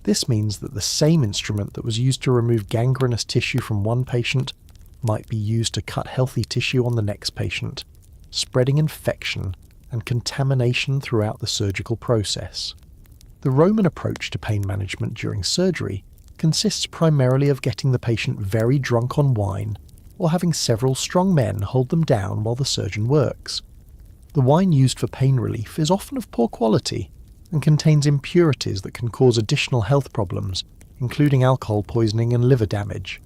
This means that the same instrument that was used to remove gangrenous tissue from one patient might be used to cut healthy tissue on the next patient, spreading infection and contamination throughout the surgical process. The Roman approach to pain management during surgery consists primarily of getting the patient very drunk on wine or having several strong men hold them down while the surgeon works. The wine used for pain relief is often of poor quality and contains impurities that can cause additional health problems, including alcohol poisoning and liver damage.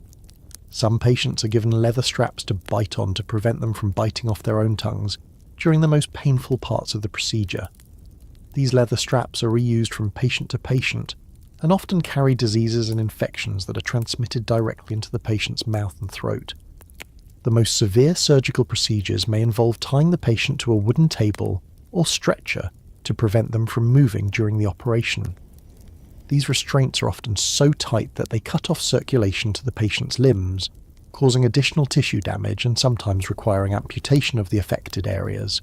Some patients are given leather straps to bite on to prevent them from biting off their own tongues during the most painful parts of the procedure. These leather straps are reused from patient to patient and often carry diseases and infections that are transmitted directly into the patient's mouth and throat. The most severe surgical procedures may involve tying the patient to a wooden table or stretcher to prevent them from moving during the operation. These restraints are often so tight that they cut off circulation to the patient's limbs, causing additional tissue damage and sometimes requiring amputation of the affected areas.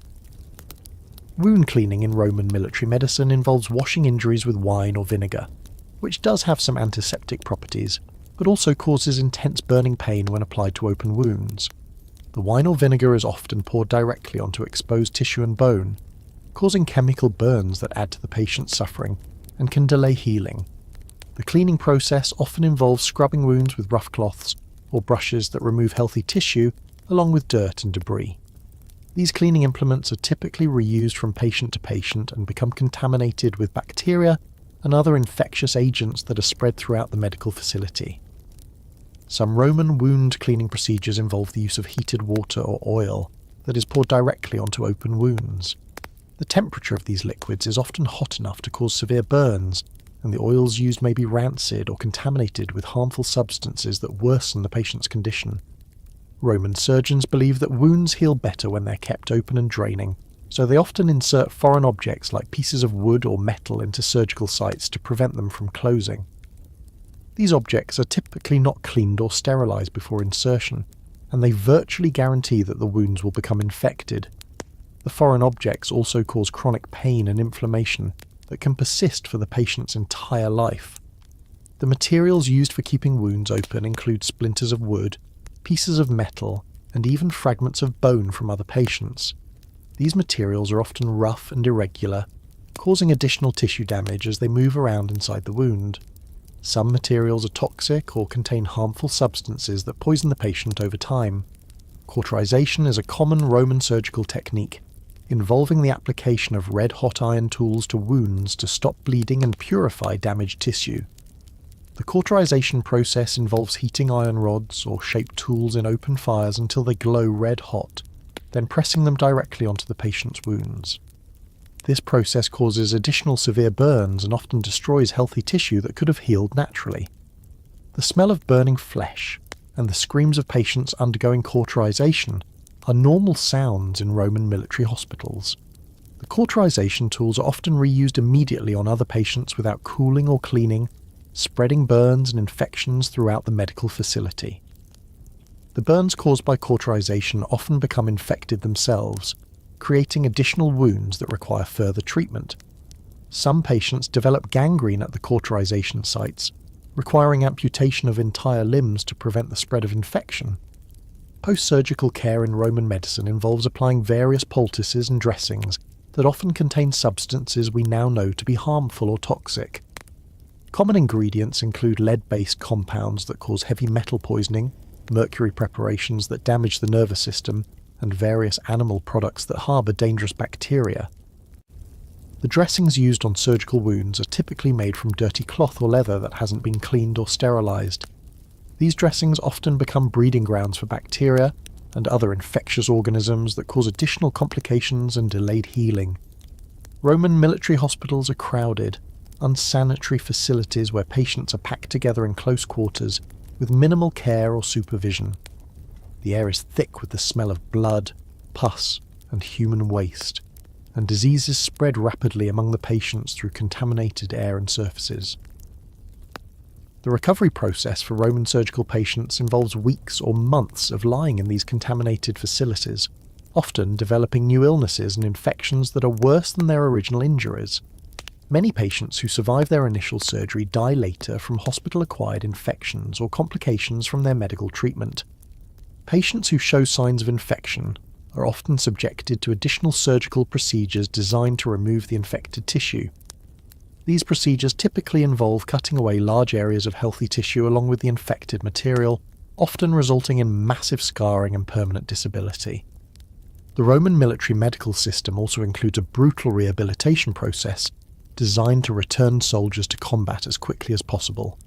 Wound cleaning in Roman military medicine involves washing injuries with wine or vinegar, which does have some antiseptic properties, but also causes intense burning pain when applied to open wounds. The wine or vinegar is often poured directly onto exposed tissue and bone, causing chemical burns that add to the patient's suffering and can delay healing. The cleaning process often involves scrubbing wounds with rough cloths or brushes that remove healthy tissue along with dirt and debris. These cleaning implements are typically reused from patient to patient and become contaminated with bacteria and other infectious agents that are spread throughout the medical facility. Some Roman wound cleaning procedures involve the use of heated water or oil that is poured directly onto open wounds. The temperature of these liquids is often hot enough to cause severe burns, and the oils used may be rancid or contaminated with harmful substances that worsen the patient's condition. Roman surgeons believe that wounds heal better when they're kept open and draining, so they often insert foreign objects like pieces of wood or metal into surgical sites to prevent them from closing. These objects are typically not cleaned or sterilized before insertion, and they virtually guarantee that the wounds will become infected. The foreign objects also cause chronic pain and inflammation that can persist for the patient's entire life. The materials used for keeping wounds open include splinters of wood, pieces of metal, and even fragments of bone from other patients. These materials are often rough and irregular, causing additional tissue damage as they move around inside the wound. Some materials are toxic or contain harmful substances that poison the patient over time. Cauterization is a common Roman surgical technique, involving the application of red-hot iron tools to wounds to stop bleeding and purify damaged tissue. The cauterization process involves heating iron rods or shaped tools in open fires until they glow red-hot, then pressing them directly onto the patient's wounds. This process causes additional severe burns and often destroys healthy tissue that could have healed naturally. The smell of burning flesh and the screams of patients undergoing cauterization are normal sounds in Roman military hospitals. The cauterization tools are often reused immediately on other patients without cooling or cleaning, spreading burns and infections throughout the medical facility. The burns caused by cauterization often become infected themselves, creating additional wounds that require further treatment. Some patients develop gangrene at the cauterization sites, requiring amputation of entire limbs to prevent the spread of infection. Post-surgical care in Roman medicine involves applying various poultices and dressings that often contain substances we now know to be harmful or toxic. Common ingredients include lead-based compounds that cause heavy metal poisoning, mercury preparations that damage the nervous system, and various animal products that harbour dangerous bacteria. The dressings used on surgical wounds are typically made from dirty cloth or leather that hasn't been cleaned or sterilised, These dressings often become breeding grounds for bacteria and other infectious organisms that cause additional complications and delayed healing. Roman military hospitals are crowded, unsanitary facilities where patients are packed together in close quarters with minimal care or supervision. The air is thick with the smell of blood, pus, and human waste, and diseases spread rapidly among the patients through contaminated air and surfaces. The recovery process for Roman surgical patients involves weeks or months of lying in these contaminated facilities, often developing new illnesses and infections that are worse than their original injuries. Many patients who survive their initial surgery die later from hospital-acquired infections or complications from their medical treatment. Patients who show signs of infection are often subjected to additional surgical procedures designed to remove the infected tissue. These procedures typically involve cutting away large areas of healthy tissue along with the infected material, often resulting in massive scarring and permanent disability. The Roman military medical system also includes a brutal rehabilitation process designed to return soldiers to combat as quickly as possible.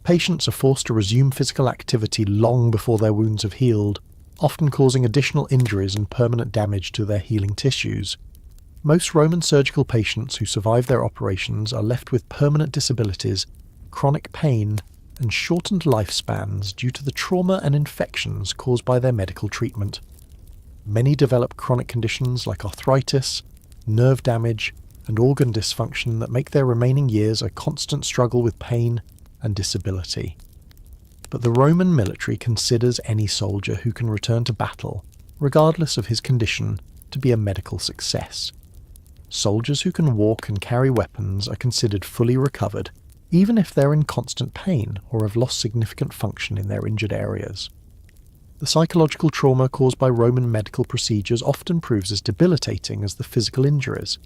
Patients are forced to resume physical activity long before their wounds have healed, often causing additional injuries and permanent damage to their healing tissues. Most Roman surgical patients who survive their operations are left with permanent disabilities, chronic pain, and shortened lifespans due to the trauma and infections caused by their medical treatment. Many develop chronic conditions like arthritis, nerve damage, and organ dysfunction that make their remaining years a constant struggle with pain and disability. But the Roman military considers any soldier who can return to battle, regardless of his condition, to be a medical success. Soldiers who can walk and carry weapons are considered fully recovered, even if they're in constant pain or have lost significant function in their injured areas. The psychological trauma caused by Roman medical procedures often proves as debilitating as the physical injuries.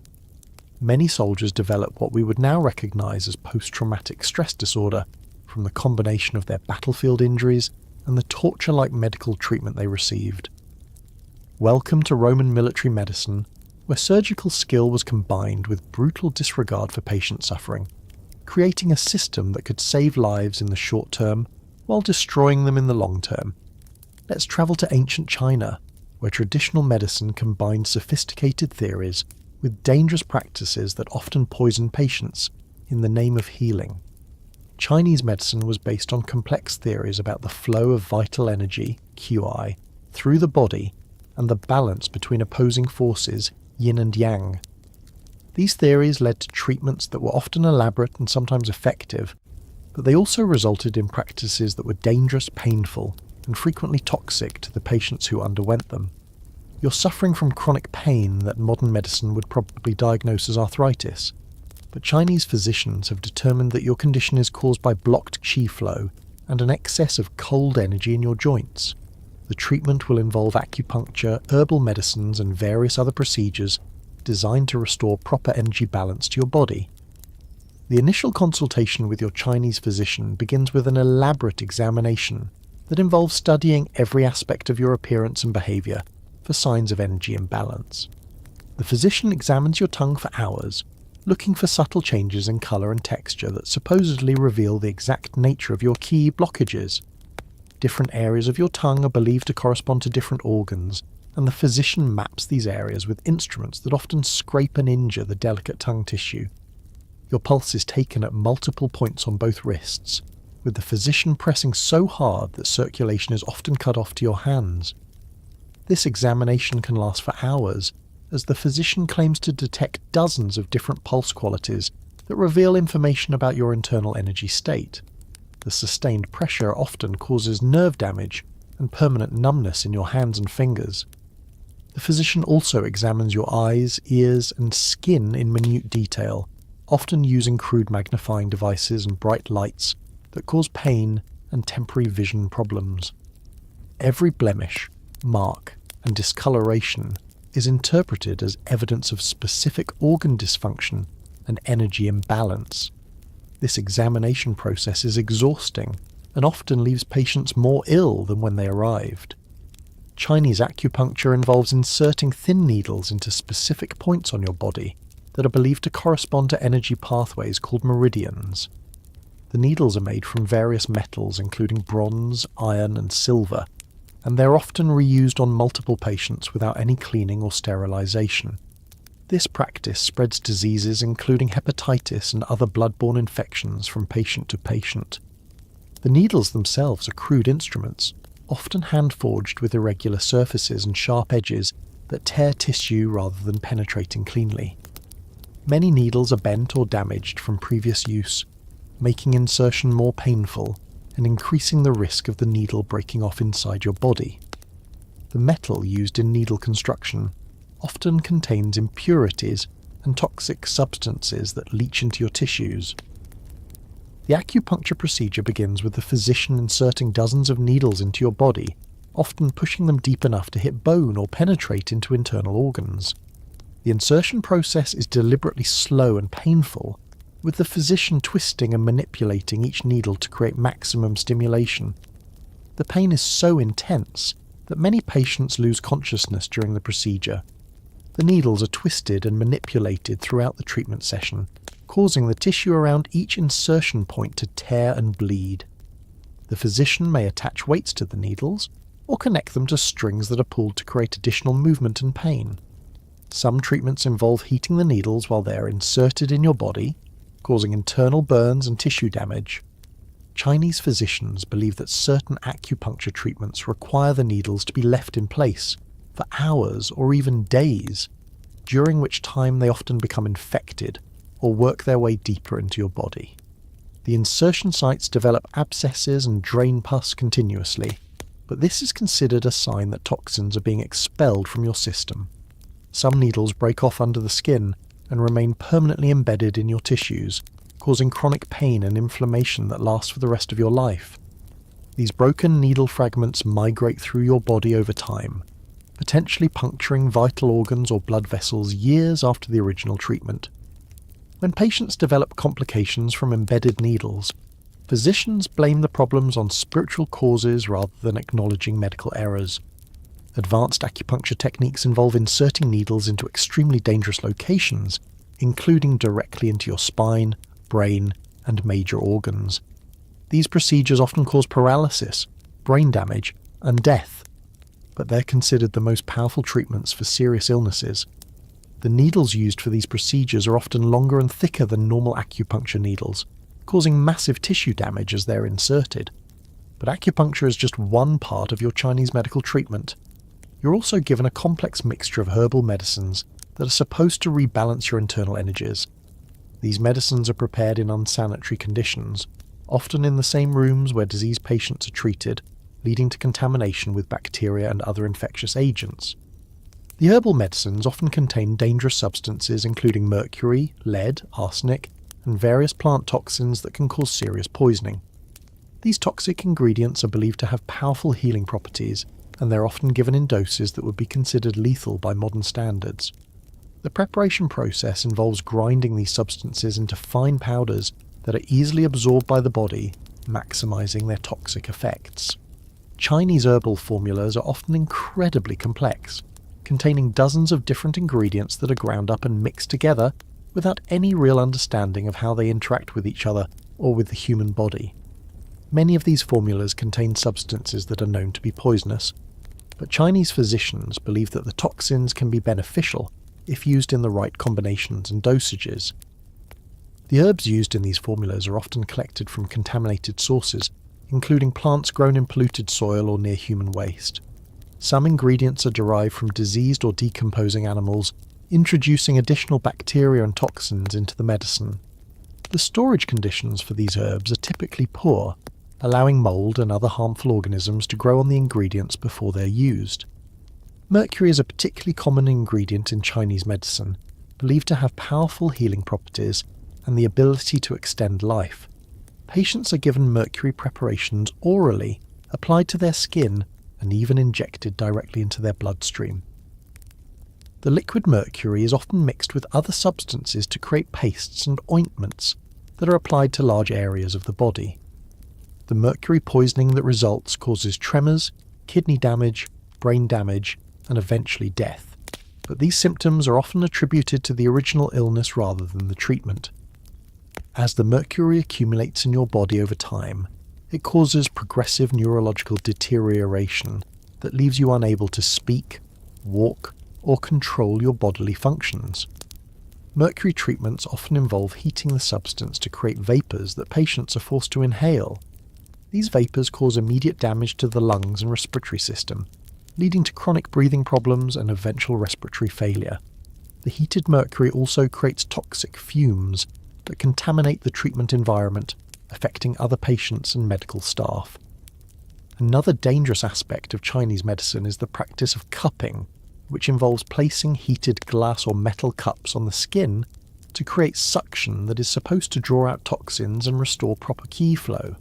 Many soldiers develop what we would now recognize as post-traumatic stress disorder from the combination of their battlefield injuries and the torture-like medical treatment they received. Welcome to Roman military medicine, where surgical skill was combined with brutal disregard for patient suffering, creating a system that could save lives in the short term while destroying them in the long term. Let's travel to ancient China, where traditional medicine combined sophisticated theories with dangerous practices that often poison patients in the name of healing. Chinese medicine was based on complex theories about the flow of vital energy, QI, through the body and the balance between opposing forces, yin and yang. These theories led to treatments that were often elaborate and sometimes effective, but they also resulted in practices that were dangerous, painful, and frequently toxic to the patients who underwent them. You're suffering from chronic pain that modern medicine would probably diagnose as arthritis, but Chinese physicians have determined that your condition is caused by blocked qi flow and an excess of cold energy in your joints. The treatment will involve acupuncture, herbal medicines, and various other procedures designed to restore proper energy balance to your body. The initial consultation with your Chinese physician begins with an elaborate examination that involves studying every aspect of your appearance and behavior for signs of energy imbalance. The physician examines your tongue for hours, looking for subtle changes in colour and texture that supposedly reveal the exact nature of your key blockages. Different areas of your tongue are believed to correspond to different organs, and the physician maps these areas with instruments that often scrape and injure the delicate tongue tissue. Your pulse is taken at multiple points on both wrists, with the physician pressing so hard that circulation is often cut off to your hands. This examination can last for hours, as the physician claims to detect dozens of different pulse qualities that reveal information about your internal energy state. The sustained pressure often causes nerve damage and permanent numbness in your hands and fingers. The physician also examines your eyes, ears, and skin in minute detail, often using crude magnifying devices and bright lights that cause pain and temporary vision problems. Every blemish, mark, and discoloration is interpreted as evidence of specific organ dysfunction and energy imbalance. This examination process is exhausting and often leaves patients more ill than when they arrived. Chinese acupuncture involves inserting thin needles into specific points on your body that are believed to correspond to energy pathways called meridians. The needles are made from various metals including bronze, iron and silver, and they're often reused on multiple patients without any cleaning or sterilisation. This practice spreads diseases including hepatitis and other bloodborne infections from patient to patient. The needles themselves are crude instruments, often hand-forged with irregular surfaces and sharp edges that tear tissue rather than penetrating cleanly. Many needles are bent or damaged from previous use, making insertion more painful and increasing the risk of the needle breaking off inside your body. The metal used in needle construction often contains impurities and toxic substances that leach into your tissues. The acupuncture procedure begins with the physician inserting dozens of needles into your body, often pushing them deep enough to hit bone or penetrate into internal organs. The insertion process is deliberately slow and painful, with the physician twisting and manipulating each needle to create maximum stimulation. The pain is so intense that many patients lose consciousness during the procedure. The needles are twisted and manipulated throughout the treatment session, causing the tissue around each insertion point to tear and bleed. The physician may attach weights to the needles, or connect them to strings that are pulled to create additional movement and pain. Some treatments involve heating the needles while they are inserted in your body, causing internal burns and tissue damage. Chinese physicians believe that certain acupuncture treatments require the needles to be left in place for hours or even days, during which time they often become infected or work their way deeper into your body. The insertion sites develop abscesses and drain pus continuously, but this is considered a sign that toxins are being expelled from your system. Some needles break off under the skin and remain permanently embedded in your tissues, causing chronic pain and inflammation that lasts for the rest of your life. These broken needle fragments migrate through your body over time, potentially puncturing vital organs or blood vessels years after the original treatment. When patients develop complications from embedded needles, physicians blame the problems on spiritual causes rather than acknowledging medical errors. Advanced acupuncture techniques involve inserting needles into extremely dangerous locations, including directly into your spine, brain, and major organs. These procedures often cause paralysis, brain damage, and death, but they're considered the most powerful treatments for serious illnesses. The needles used for these procedures are often longer and thicker than normal acupuncture needles, causing massive tissue damage as they're inserted. But acupuncture is just one part of your Chinese medical treatment. You're also given a complex mixture of herbal medicines that are supposed to rebalance your internal energies. These medicines are prepared in unsanitary conditions, often in the same rooms where disease patients are treated, leading to contamination with bacteria and other infectious agents. The herbal medicines often contain dangerous substances including mercury, lead, arsenic, and various plant toxins that can cause serious poisoning. These toxic ingredients are believed to have powerful healing properties, and they're often given in doses that would be considered lethal by modern standards. The preparation process involves grinding these substances into fine powders that are easily absorbed by the body, maximizing their toxic effects. Chinese herbal formulas are often incredibly complex, containing dozens of different ingredients that are ground up and mixed together without any real understanding of how they interact with each other or with the human body. Many of these formulas contain substances that are known to be poisonous, but Chinese physicians believe that the toxins can be beneficial if used in the right combinations and dosages. The herbs used in these formulas are often collected from contaminated sources, including plants grown in polluted soil or near human waste. Some ingredients are derived from diseased or decomposing animals, introducing additional bacteria and toxins into the medicine. The storage conditions for these herbs are typically poor, allowing mold and other harmful organisms to grow on the ingredients before they're used. Mercury is a particularly common ingredient in Chinese medicine, believed to have powerful healing properties and the ability to extend life. Patients are given mercury preparations orally, applied to their skin, and even injected directly into their bloodstream. The liquid mercury is often mixed with other substances to create pastes and ointments that are applied to large areas of the body. The mercury poisoning that results causes tremors, kidney damage, brain damage, and eventually death. But these symptoms are often attributed to the original illness rather than the treatment. As the mercury accumulates in your body over time, it causes progressive neurological deterioration that leaves you unable to speak, walk, or control your bodily functions. Mercury treatments often involve heating the substance to create vapours that patients are forced to inhale. These vapours cause immediate damage to the lungs and respiratory system, leading to chronic breathing problems and eventual respiratory failure. The heated mercury also creates toxic fumes that contaminate the treatment environment, affecting other patients and medical staff. Another dangerous aspect of Chinese medicine is the practice of cupping, which involves placing heated glass or metal cups on the skin to create suction that is supposed to draw out toxins and restore proper qi flow.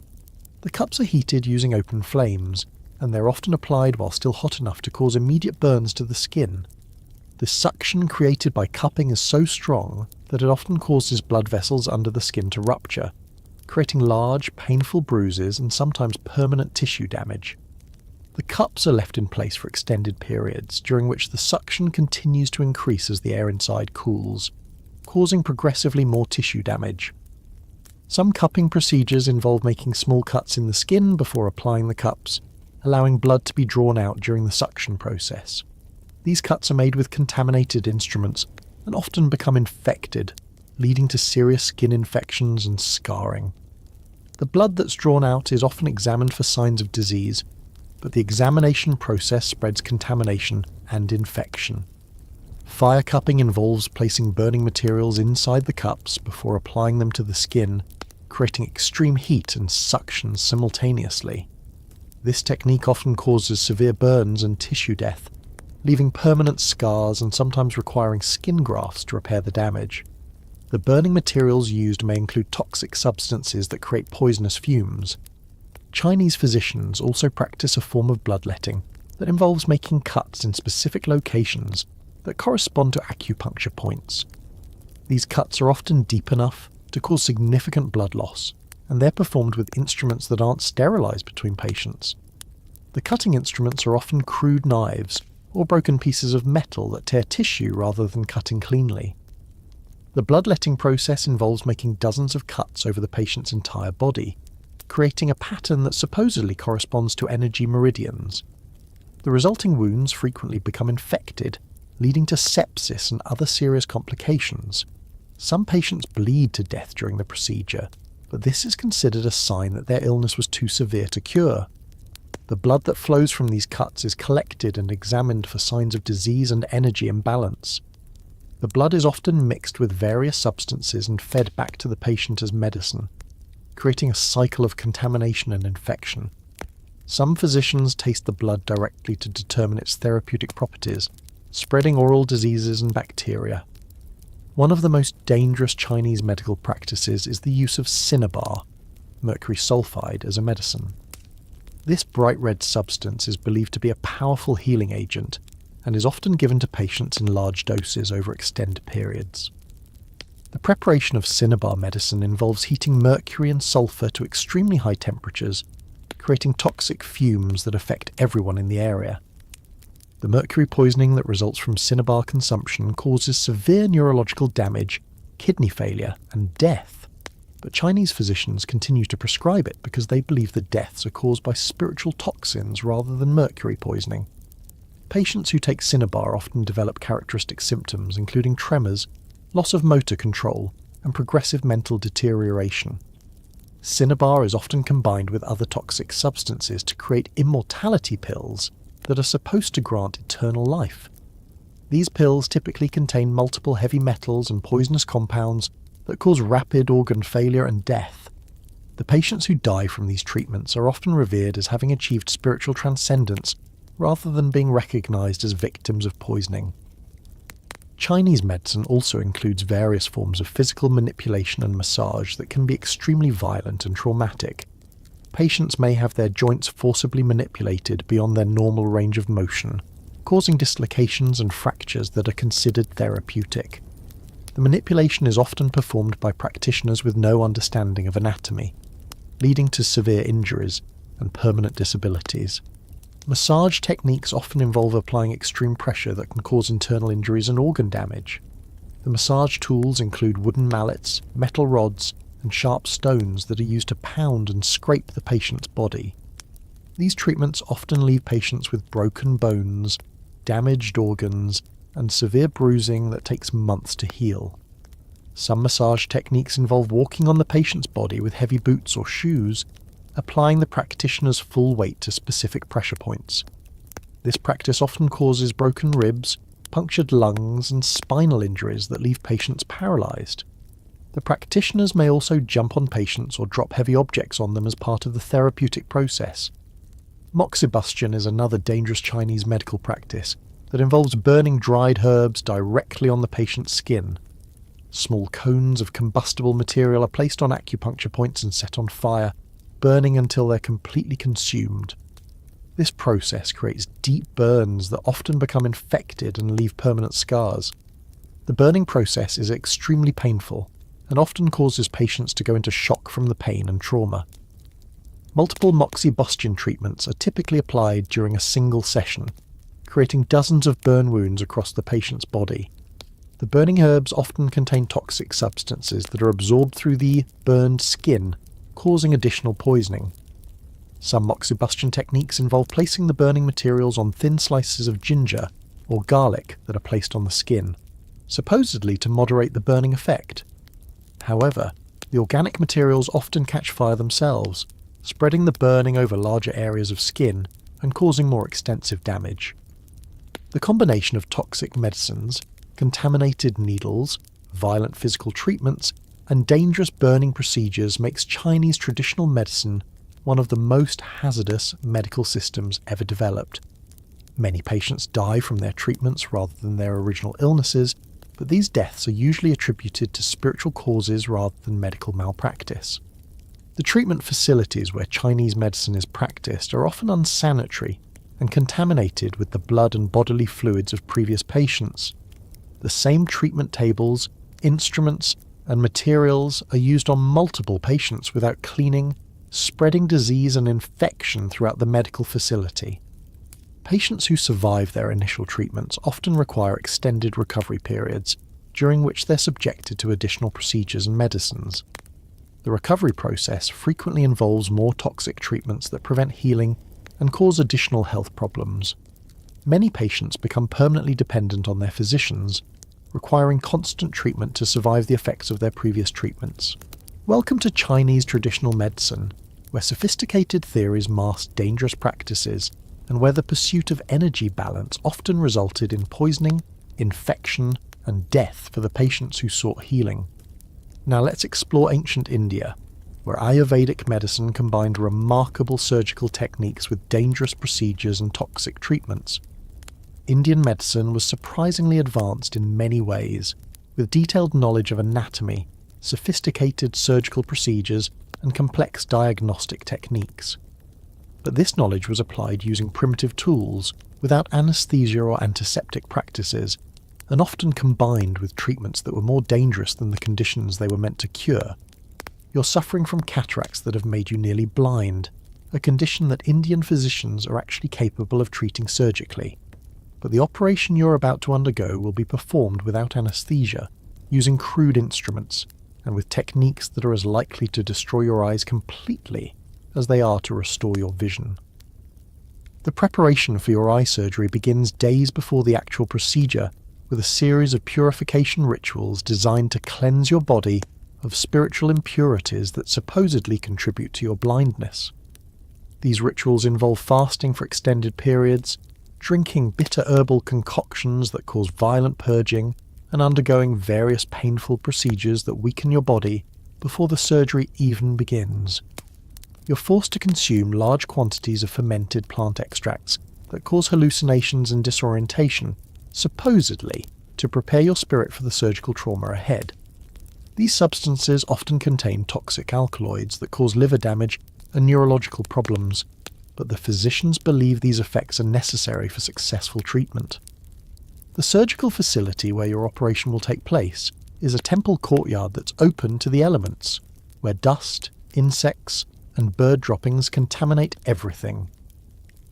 The cups are heated using open flames, and they're often applied while still hot enough to cause immediate burns to the skin. The suction created by cupping is so strong that it often causes blood vessels under the skin to rupture, creating large, painful bruises and sometimes permanent tissue damage. The cups are left in place for extended periods, during which the suction continues to increase as the air inside cools, causing progressively more tissue damage. Some cupping procedures involve making small cuts in the skin before applying the cups, allowing blood to be drawn out during the suction process. These cuts are made with contaminated instruments and often become infected, leading to serious skin infections and scarring. The blood that's drawn out is often examined for signs of disease, but the examination process spreads contamination and infection. Fire cupping involves placing burning materials inside the cups before applying them to the skin, creating extreme heat and suction simultaneously. This technique often causes severe burns and tissue death, leaving permanent scars and sometimes requiring skin grafts to repair the damage. The burning materials used may include toxic substances that create poisonous fumes. Chinese physicians also practice a form of bloodletting that involves making cuts in specific locations that correspond to acupuncture points. These cuts are often deep enough to cause significant blood loss, and they're performed with instruments that aren't sterilized between patients. The cutting instruments are often crude knives or broken pieces of metal that tear tissue rather than cutting cleanly. The bloodletting process involves making dozens of cuts over the patient's entire body, creating a pattern that supposedly corresponds to energy meridians. The resulting wounds frequently become infected, leading to sepsis and other serious complications. Some patients bleed to death during the procedure, but this is considered a sign that their illness was too severe to cure. The blood that flows from these cuts is collected and examined for signs of disease and energy imbalance. The blood is often mixed with various substances and fed back to the patient as medicine, creating a cycle of contamination and infection. Some physicians taste the blood directly to determine its therapeutic properties, spreading oral diseases and bacteria. One of the most dangerous Chinese medical practices is the use of cinnabar, mercury sulfide, as a medicine. This bright red substance is believed to be a powerful healing agent and is often given to patients in large doses over extended periods. The preparation of cinnabar medicine involves heating mercury and sulfur to extremely high temperatures, creating toxic fumes that affect everyone in the area. The mercury poisoning that results from cinnabar consumption causes severe neurological damage, kidney failure, and death. But Chinese physicians continue to prescribe it because they believe the deaths are caused by spiritual toxins rather than mercury poisoning. Patients who take cinnabar often develop characteristic symptoms including tremors, loss of motor control, and progressive mental deterioration. Cinnabar is often combined with other toxic substances to create immortality pills that are supposed to grant eternal life. These pills typically contain multiple heavy metals and poisonous compounds that cause rapid organ failure and death. The patients who die from these treatments are often revered as having achieved spiritual transcendence rather than being recognized as victims of poisoning. Chinese medicine also includes various forms of physical manipulation and massage that can be extremely violent and traumatic. Patients may have their joints forcibly manipulated beyond their normal range of motion, causing dislocations and fractures that are considered therapeutic. The manipulation is often performed by practitioners with no understanding of anatomy, leading to severe injuries and permanent disabilities. Massage techniques often involve applying extreme pressure that can cause internal injuries and organ damage. The massage tools include wooden mallets, metal rods, and sharp stones that are used to pound and scrape the patient's body. These treatments often leave patients with broken bones, damaged organs, and severe bruising that takes months to heal. Some massage techniques involve walking on the patient's body with heavy boots or shoes, applying the practitioner's full weight to specific pressure points. This practice often causes broken ribs, punctured lungs, and spinal injuries that leave patients paralysed. The practitioners may also jump on patients or drop heavy objects on them as part of the therapeutic process. Moxibustion is another dangerous Chinese medical practice that involves burning dried herbs directly on the patient's skin. Small cones of combustible material are placed on acupuncture points and set on fire, burning until they're completely consumed. This process creates deep burns that often become infected and leave permanent scars. The burning process is extremely painful and often causes patients to go into shock from the pain and trauma. Multiple moxibustion treatments are typically applied during a single session, creating dozens of burn wounds across the patient's body. The burning herbs often contain toxic substances that are absorbed through the burned skin, causing additional poisoning. Some moxibustion techniques involve placing the burning materials on thin slices of ginger or garlic that are placed on the skin, supposedly to moderate the burning effect. However, the organic materials often catch fire themselves, spreading the burning over larger areas of skin and causing more extensive damage. The combination of toxic medicines, contaminated needles, violent physical treatments, and dangerous burning procedures makes Chinese traditional medicine one of the most hazardous medical systems ever developed. Many patients die from their treatments rather than their original illnesses, but these deaths are usually attributed to spiritual causes rather than medical malpractice. The treatment facilities where Chinese medicine is practiced are often unsanitary and contaminated with the blood and bodily fluids of previous patients. The same treatment tables, instruments, and materials are used on multiple patients without cleaning, spreading disease and infection throughout the medical facility. Patients who survive their initial treatments often require extended recovery periods, during which they're subjected to additional procedures and medicines. The recovery process frequently involves more toxic treatments that prevent healing and cause additional health problems. Many patients become permanently dependent on their physicians, requiring constant treatment to survive the effects of their previous treatments. Welcome to Chinese traditional medicine, where sophisticated theories mask dangerous practices and where the pursuit of energy balance often resulted in poisoning, infection, and death for the patients who sought healing. Now let's explore ancient India, where Ayurvedic medicine combined remarkable surgical techniques with dangerous procedures and toxic treatments. Indian medicine was surprisingly advanced in many ways, with detailed knowledge of anatomy, sophisticated surgical procedures, and complex diagnostic techniques. But this knowledge was applied using primitive tools, without anesthesia or antiseptic practices, and often combined with treatments that were more dangerous than the conditions they were meant to cure. You're suffering from cataracts that have made you nearly blind, a condition that Indian physicians are actually capable of treating surgically. But the operation you're about to undergo will be performed without anesthesia, using crude instruments, and with techniques that are as likely to destroy your eyes completely as they are to restore your vision. The preparation for your eye surgery begins days before the actual procedure, with a series of purification rituals designed to cleanse your body of spiritual impurities that supposedly contribute to your blindness. These rituals involve fasting for extended periods, drinking bitter herbal concoctions that cause violent purging, and undergoing various painful procedures that weaken your body before the surgery even begins. You're forced to consume large quantities of fermented plant extracts that cause hallucinations and disorientation, supposedly to prepare your spirit for the surgical trauma ahead. These substances often contain toxic alkaloids that cause liver damage and neurological problems, but the physicians believe these effects are necessary for successful treatment. The surgical facility where your operation will take place is a temple courtyard that's open to the elements, where dust, insects, and bird droppings contaminate everything.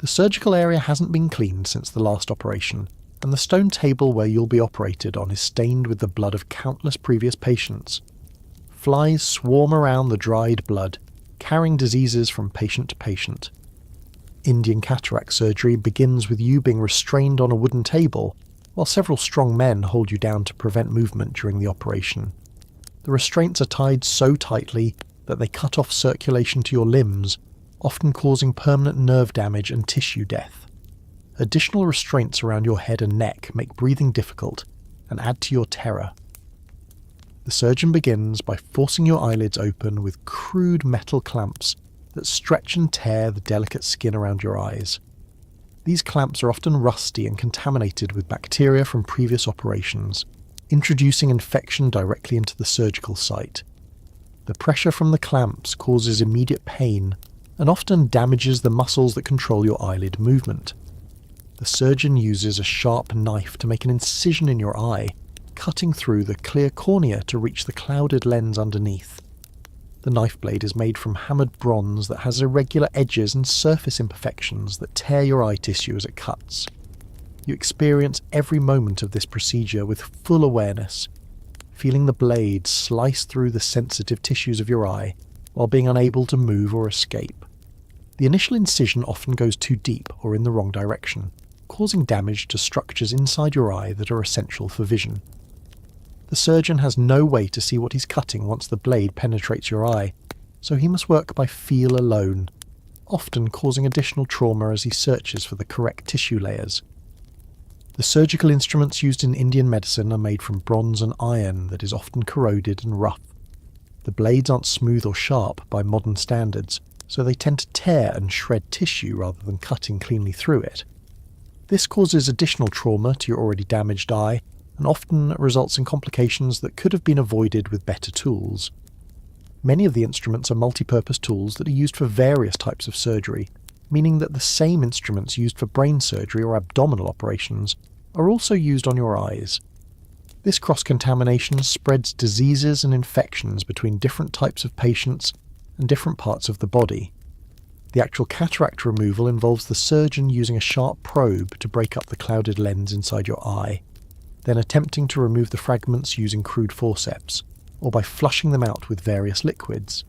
The surgical area hasn't been cleaned since the last operation, and the stone table where you'll be operated on is stained with the blood of countless previous patients. flies swarm around the dried blood, carrying diseases from patient to patient. Indian cataract surgery begins with you being restrained on a wooden table, while several strong men hold you down to prevent movement during the operation. The restraints are tied so tightly that they cut off circulation to your limbs, often causing permanent nerve damage and tissue death. Additional restraints around your head and neck make breathing difficult and add to your terror. The surgeon begins by forcing your eyelids open with crude metal clamps that stretch and tear the delicate skin around your eyes. These clamps are often rusty and contaminated with bacteria from previous operations, introducing infection directly into the surgical site. The pressure from the clamps causes immediate pain and often damages the muscles that control your eyelid movement. The surgeon uses a sharp knife to make an incision in your eye, cutting through the clear cornea to reach the clouded lens underneath. The knife blade is made from hammered bronze that has irregular edges and surface imperfections that tear your eye tissue as it cuts. You experience every moment of this procedure with full awareness, feeling the blade slice through the sensitive tissues of your eye while being unable to move or escape. The initial incision often goes too deep or in the wrong direction, causing damage to structures inside your eye that are essential for vision. The surgeon has no way to see what he's cutting once the blade penetrates your eye, so he must work by feel alone, often causing additional trauma as he searches for the correct tissue layers. The surgical instruments used in Indian medicine are made from bronze and iron that is often corroded and rough. The blades aren't smooth or sharp by modern standards, so they tend to tear and shred tissue rather than cutting cleanly through it. This causes additional trauma to your already damaged eye, and often results in complications that could have been avoided with better tools. Many of the instruments are multi-purpose tools that are used for various types of surgery, meaning that the same instruments used for brain surgery or abdominal operations are also used on your eyes. This cross-contamination spreads diseases and infections between different types of patients and different parts of the body. The actual cataract removal involves the surgeon using a sharp probe to break up the clouded lens inside your eye, then attempting to remove the fragments using crude forceps, or by flushing them out with various liquids.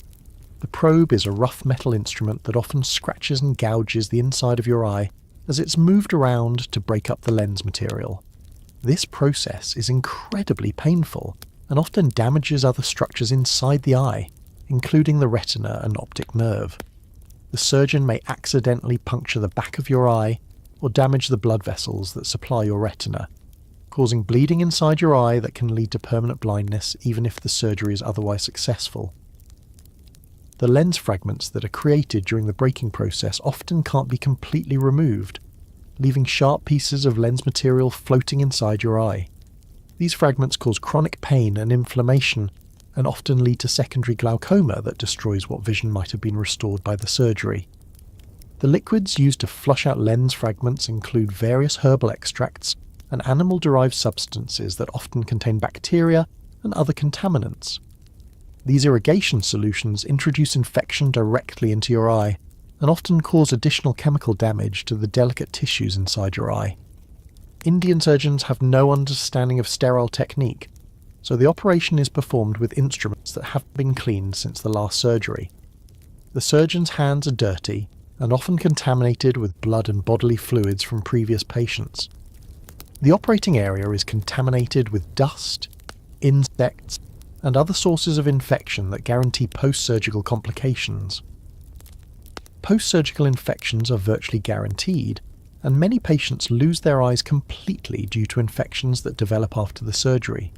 The probe is a rough metal instrument that often scratches and gouges the inside of your eye as it's moved around to break up the lens material. This process is incredibly painful and often damages other structures inside the eye, including the retina and optic nerve. The surgeon may accidentally puncture the back of your eye or damage the blood vessels that supply your retina, causing bleeding inside your eye that can lead to permanent blindness even if the surgery is otherwise successful. The lens fragments that are created during the breaking process often can't be completely removed, leaving sharp pieces of lens material floating inside your eye. These fragments cause chronic pain and inflammation, and often lead to secondary glaucoma that destroys what vision might have been restored by the surgery. The liquids used to flush out lens fragments include various herbal extracts and animal-derived substances that often contain bacteria and other contaminants. These irrigation solutions introduce infection directly into your eye and often cause additional chemical damage to the delicate tissues inside your eye. Indian surgeons have no understanding of sterile technique, so the operation is performed with instruments that haven't been cleaned since the last surgery. The surgeon's hands are dirty and often contaminated with blood and bodily fluids from previous patients. The operating area is contaminated with dust, insects, and other sources of infection that guarantee post-surgical complications. Post-surgical infections are virtually guaranteed, and many patients lose their eyes completely due to infections that develop after the surgery.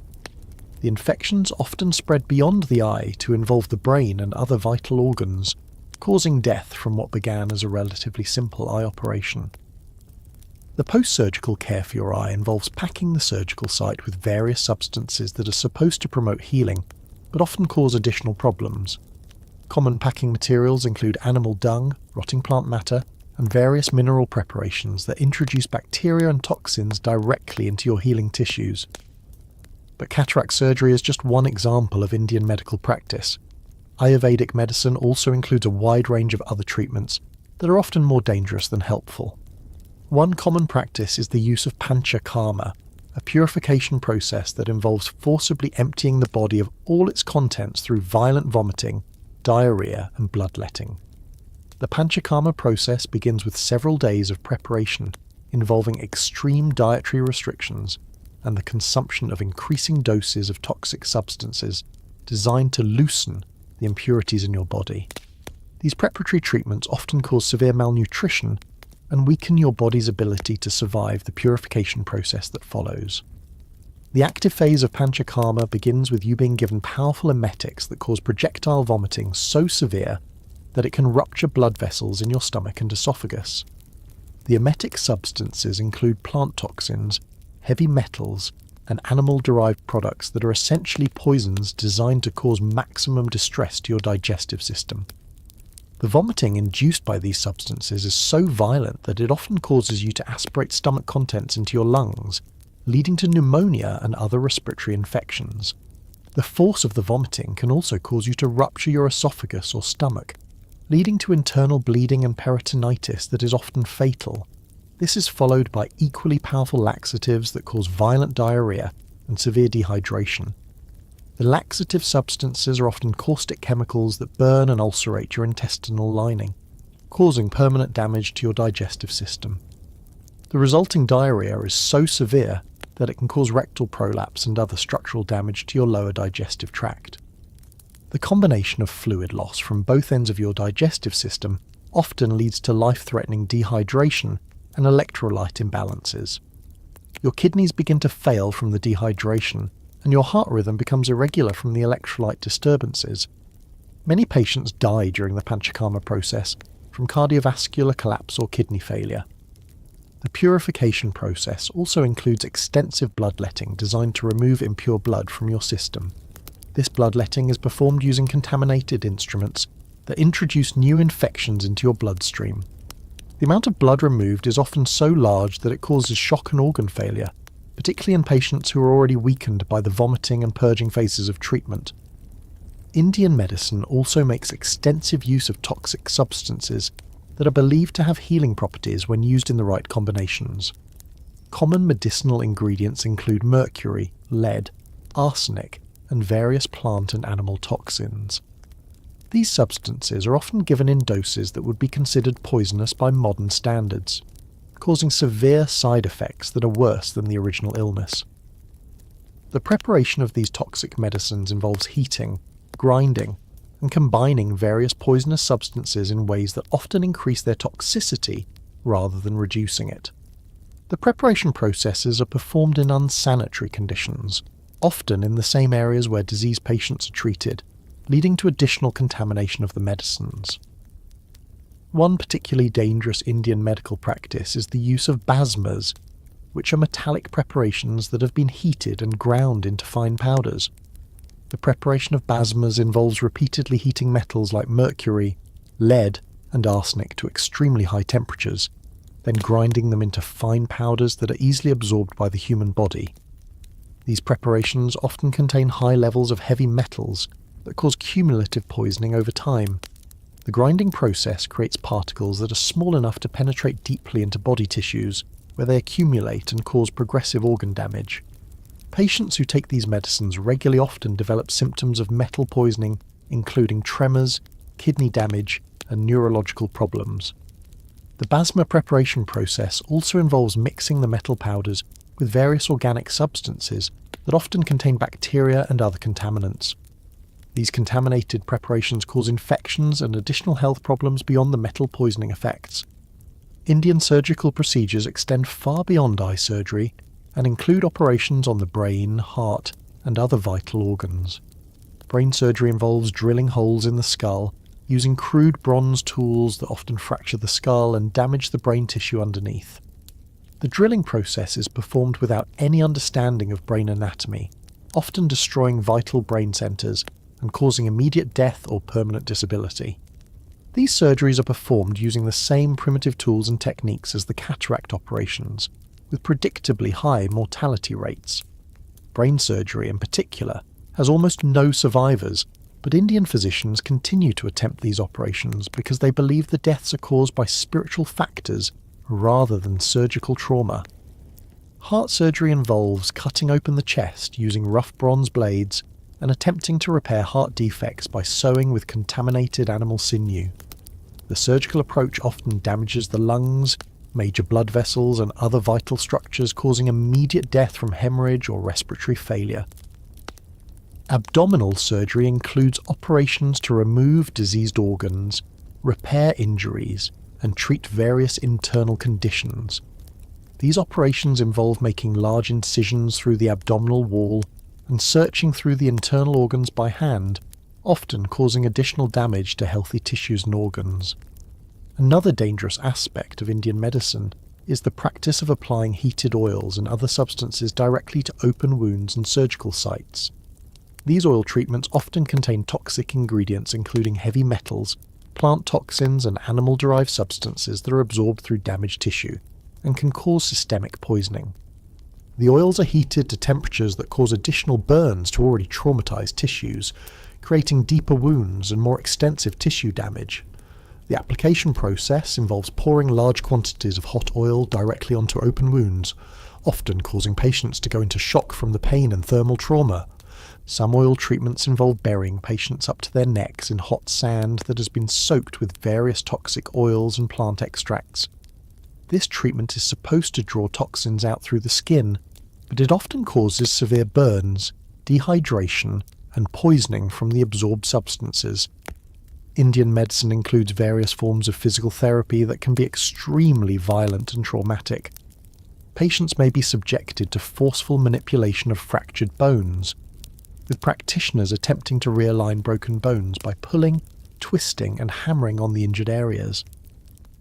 The infections often spread beyond the eye to involve the brain and other vital organs, causing death from what began as a relatively simple eye operation. The post-surgical care for your eye involves packing the surgical site with various substances that are supposed to promote healing, but often cause additional problems. Common packing materials include animal dung, rotting plant matter, and various mineral preparations that introduce bacteria and toxins directly into your healing tissues. But cataract surgery is just one example of Indian medical practice. Ayurvedic medicine also includes a wide range of other treatments that are often more dangerous than helpful. One common practice is the use of panchakarma, a purification process that involves forcibly emptying the body of all its contents through violent vomiting, diarrhea, and bloodletting. The panchakarma process begins with several days of preparation involving extreme dietary restrictions and the consumption of increasing doses of toxic substances designed to loosen the impurities in your body. These preparatory treatments often cause severe malnutrition and weaken your body's ability to survive the purification process that follows. The active phase of panchakarma begins with you being given powerful emetics that cause projectile vomiting so severe that it can rupture blood vessels in your stomach and esophagus. The emetic substances include plant toxins, heavy metals, and animal-derived products that are essentially poisons designed to cause maximum distress to your digestive system. The vomiting induced by these substances is so violent that it often causes you to aspirate stomach contents into your lungs, leading to pneumonia and other respiratory infections. The force of the vomiting can also cause you to rupture your esophagus or stomach, leading to internal bleeding and peritonitis that is often fatal. This is followed by equally powerful laxatives that cause violent diarrhea and severe dehydration. The laxative substances are often caustic chemicals that burn and ulcerate your intestinal lining, causing permanent damage to your digestive system. The resulting diarrhea is so severe that it can cause rectal prolapse and other structural damage to your lower digestive tract. The combination of fluid loss from both ends of your digestive system often leads to life-threatening dehydration and electrolyte imbalances. Your kidneys begin to fail from the dehydration, and your heart rhythm becomes irregular from the electrolyte disturbances. Many patients die during the panchakarma process from cardiovascular collapse or kidney failure. The purification process also includes extensive bloodletting designed to remove impure blood from your system. This bloodletting is performed using contaminated instruments that introduce new infections into your bloodstream. The amount of blood removed is often so large that it causes shock and organ failure, particularly in patients who are already weakened by the vomiting and purging phases of treatment. Indian medicine also makes extensive use of toxic substances that are believed to have healing properties when used in the right combinations. Common medicinal ingredients include mercury, lead, arsenic, and various plant and animal toxins. These substances are often given in doses that would be considered poisonous by modern standards, causing severe side effects that are worse than the original illness. The preparation of these toxic medicines involves heating, grinding, and combining various poisonous substances in ways that often increase their toxicity rather than reducing it. The preparation processes are performed in unsanitary conditions, often in the same areas where disease patients are treated, leading to additional contamination of the medicines. One particularly dangerous Indian medical practice is the use of basmas, which are metallic preparations that have been heated and ground into fine powders. The preparation of basmas involves repeatedly heating metals like mercury, lead, and arsenic to extremely high temperatures, then grinding them into fine powders that are easily absorbed by the human body. These preparations often contain high levels of heavy metals that cause cumulative poisoning over time. The grinding process creates particles that are small enough to penetrate deeply into body tissues, where they accumulate and cause progressive organ damage. Patients who take these medicines regularly often develop symptoms of metal poisoning, including tremors, kidney damage, and neurological problems. The basma preparation process also involves mixing the metal powders with various organic substances that often contain bacteria and other contaminants. These contaminated preparations cause infections and additional health problems beyond the metal poisoning effects. Indian surgical procedures extend far beyond eye surgery and include operations on the brain, heart, and other vital organs. Brain surgery involves drilling holes in the skull, using crude bronze tools that often fracture the skull and damage the brain tissue underneath. The drilling process is performed without any understanding of brain anatomy, often destroying vital brain centres and causing immediate death or permanent disability. These surgeries are performed using the same primitive tools and techniques as the cataract operations, with predictably high mortality rates. Brain surgery, in particular, has almost no survivors, but Indian physicians continue to attempt these operations because they believe the deaths are caused by spiritual factors rather than surgical trauma. Heart surgery involves cutting open the chest using rough bronze blades and attempting to repair heart defects by sewing with contaminated animal sinew. The surgical approach often damages the lungs, major blood vessels, and other vital structures, causing immediate death from hemorrhage or respiratory failure. Abdominal surgery includes operations to remove diseased organs, repair injuries, and treat various internal conditions. These operations involve making large incisions through the abdominal wall and searching through the internal organs by hand, often causing additional damage to healthy tissues and organs. Another dangerous aspect of Indian medicine is the practice of applying heated oils and other substances directly to open wounds and surgical sites. These oil treatments often contain toxic ingredients including heavy metals, plant toxins, and animal-derived substances that are absorbed through damaged tissue and can cause systemic poisoning. The oils are heated to temperatures that cause additional burns to already traumatized tissues, creating deeper wounds and more extensive tissue damage. The application process involves pouring large quantities of hot oil directly onto open wounds, often causing patients to go into shock from the pain and thermal trauma. Some oil treatments involve burying patients up to their necks in hot sand that has been soaked with various toxic oils and plant extracts. This treatment is supposed to draw toxins out through the skin, but it often causes severe burns, dehydration, and poisoning from the absorbed substances. Indian medicine includes various forms of physical therapy that can be extremely violent and traumatic. Patients may be subjected to forceful manipulation of fractured bones, with practitioners attempting to realign broken bones by pulling, twisting, and hammering on the injured areas.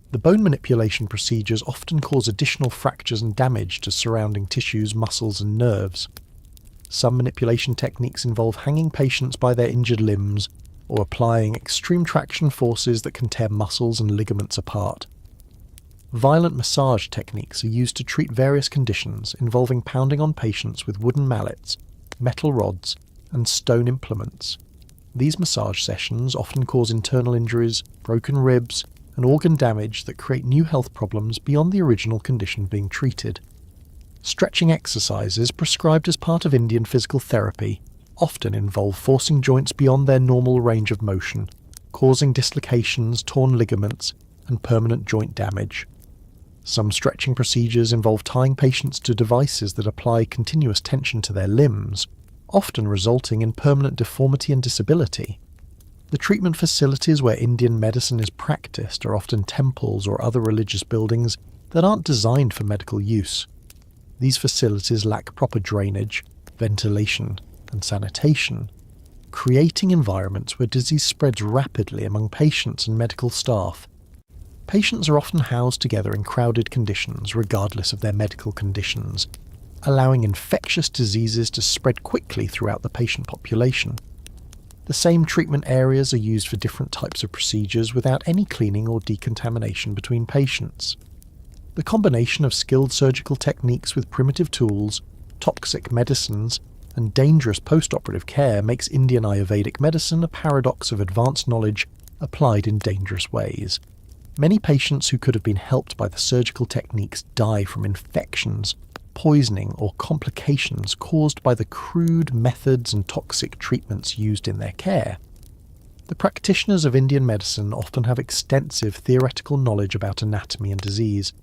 The bone manipulation procedures often cause additional fractures and damage to surrounding tissues, muscles, and nerves. Some manipulation techniques involve hanging patients by their injured limbs or applying extreme traction forces that can tear muscles and ligaments apart. Violent massage techniques are used to treat various conditions involving pounding on patients with wooden mallets, metal rods, and stone implements. These massage sessions often cause internal injuries, broken ribs, and organ damage that create new health problems beyond the original condition being treated. Stretching exercises prescribed as part of Indian physical therapy often involve forcing joints beyond their normal range of motion, causing dislocations, torn ligaments, and permanent joint damage. Some stretching procedures involve tying patients to devices that apply continuous tension to their limbs, often resulting in permanent deformity and disability. The treatment facilities where Indian medicine is practiced are often temples or other religious buildings that aren't designed for medical use. These facilities lack proper drainage, ventilation, and sanitation, creating environments where disease spreads rapidly among patients and medical staff. Patients are often housed together in crowded conditions regardless of their medical conditions, allowing infectious diseases to spread quickly throughout the patient population. The same treatment areas are used for different types of procedures without any cleaning or decontamination between patients. The combination of skilled surgical techniques with primitive tools, toxic medicines, and dangerous post-operative care makes Indian Ayurvedic medicine a paradox of advanced knowledge applied in dangerous ways. Many patients who could have been helped by the surgical techniques die from infections, poisoning, or complications caused by the crude methods and toxic treatments used in their care. The practitioners of Indian medicine often have extensive theoretical knowledge about anatomy and disease,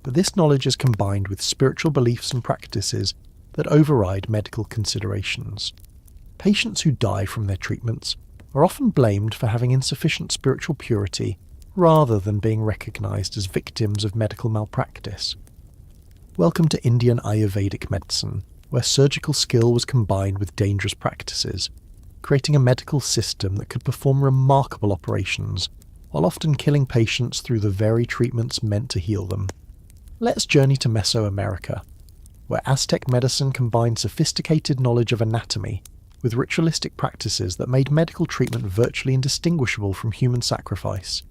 but this knowledge is combined with spiritual beliefs and practices that override medical considerations. Patients who die from their treatments are often blamed for having insufficient spiritual purity rather than being recognized as victims of medical malpractice. Welcome to Indian Ayurvedic medicine, where surgical skill was combined with dangerous practices, creating a medical system that could perform remarkable operations, while often killing patients through the very treatments meant to heal them. Let's journey to Mesoamerica, where Aztec medicine combined sophisticated knowledge of anatomy with ritualistic practices that made medical treatment virtually indistinguishable from human sacrifice.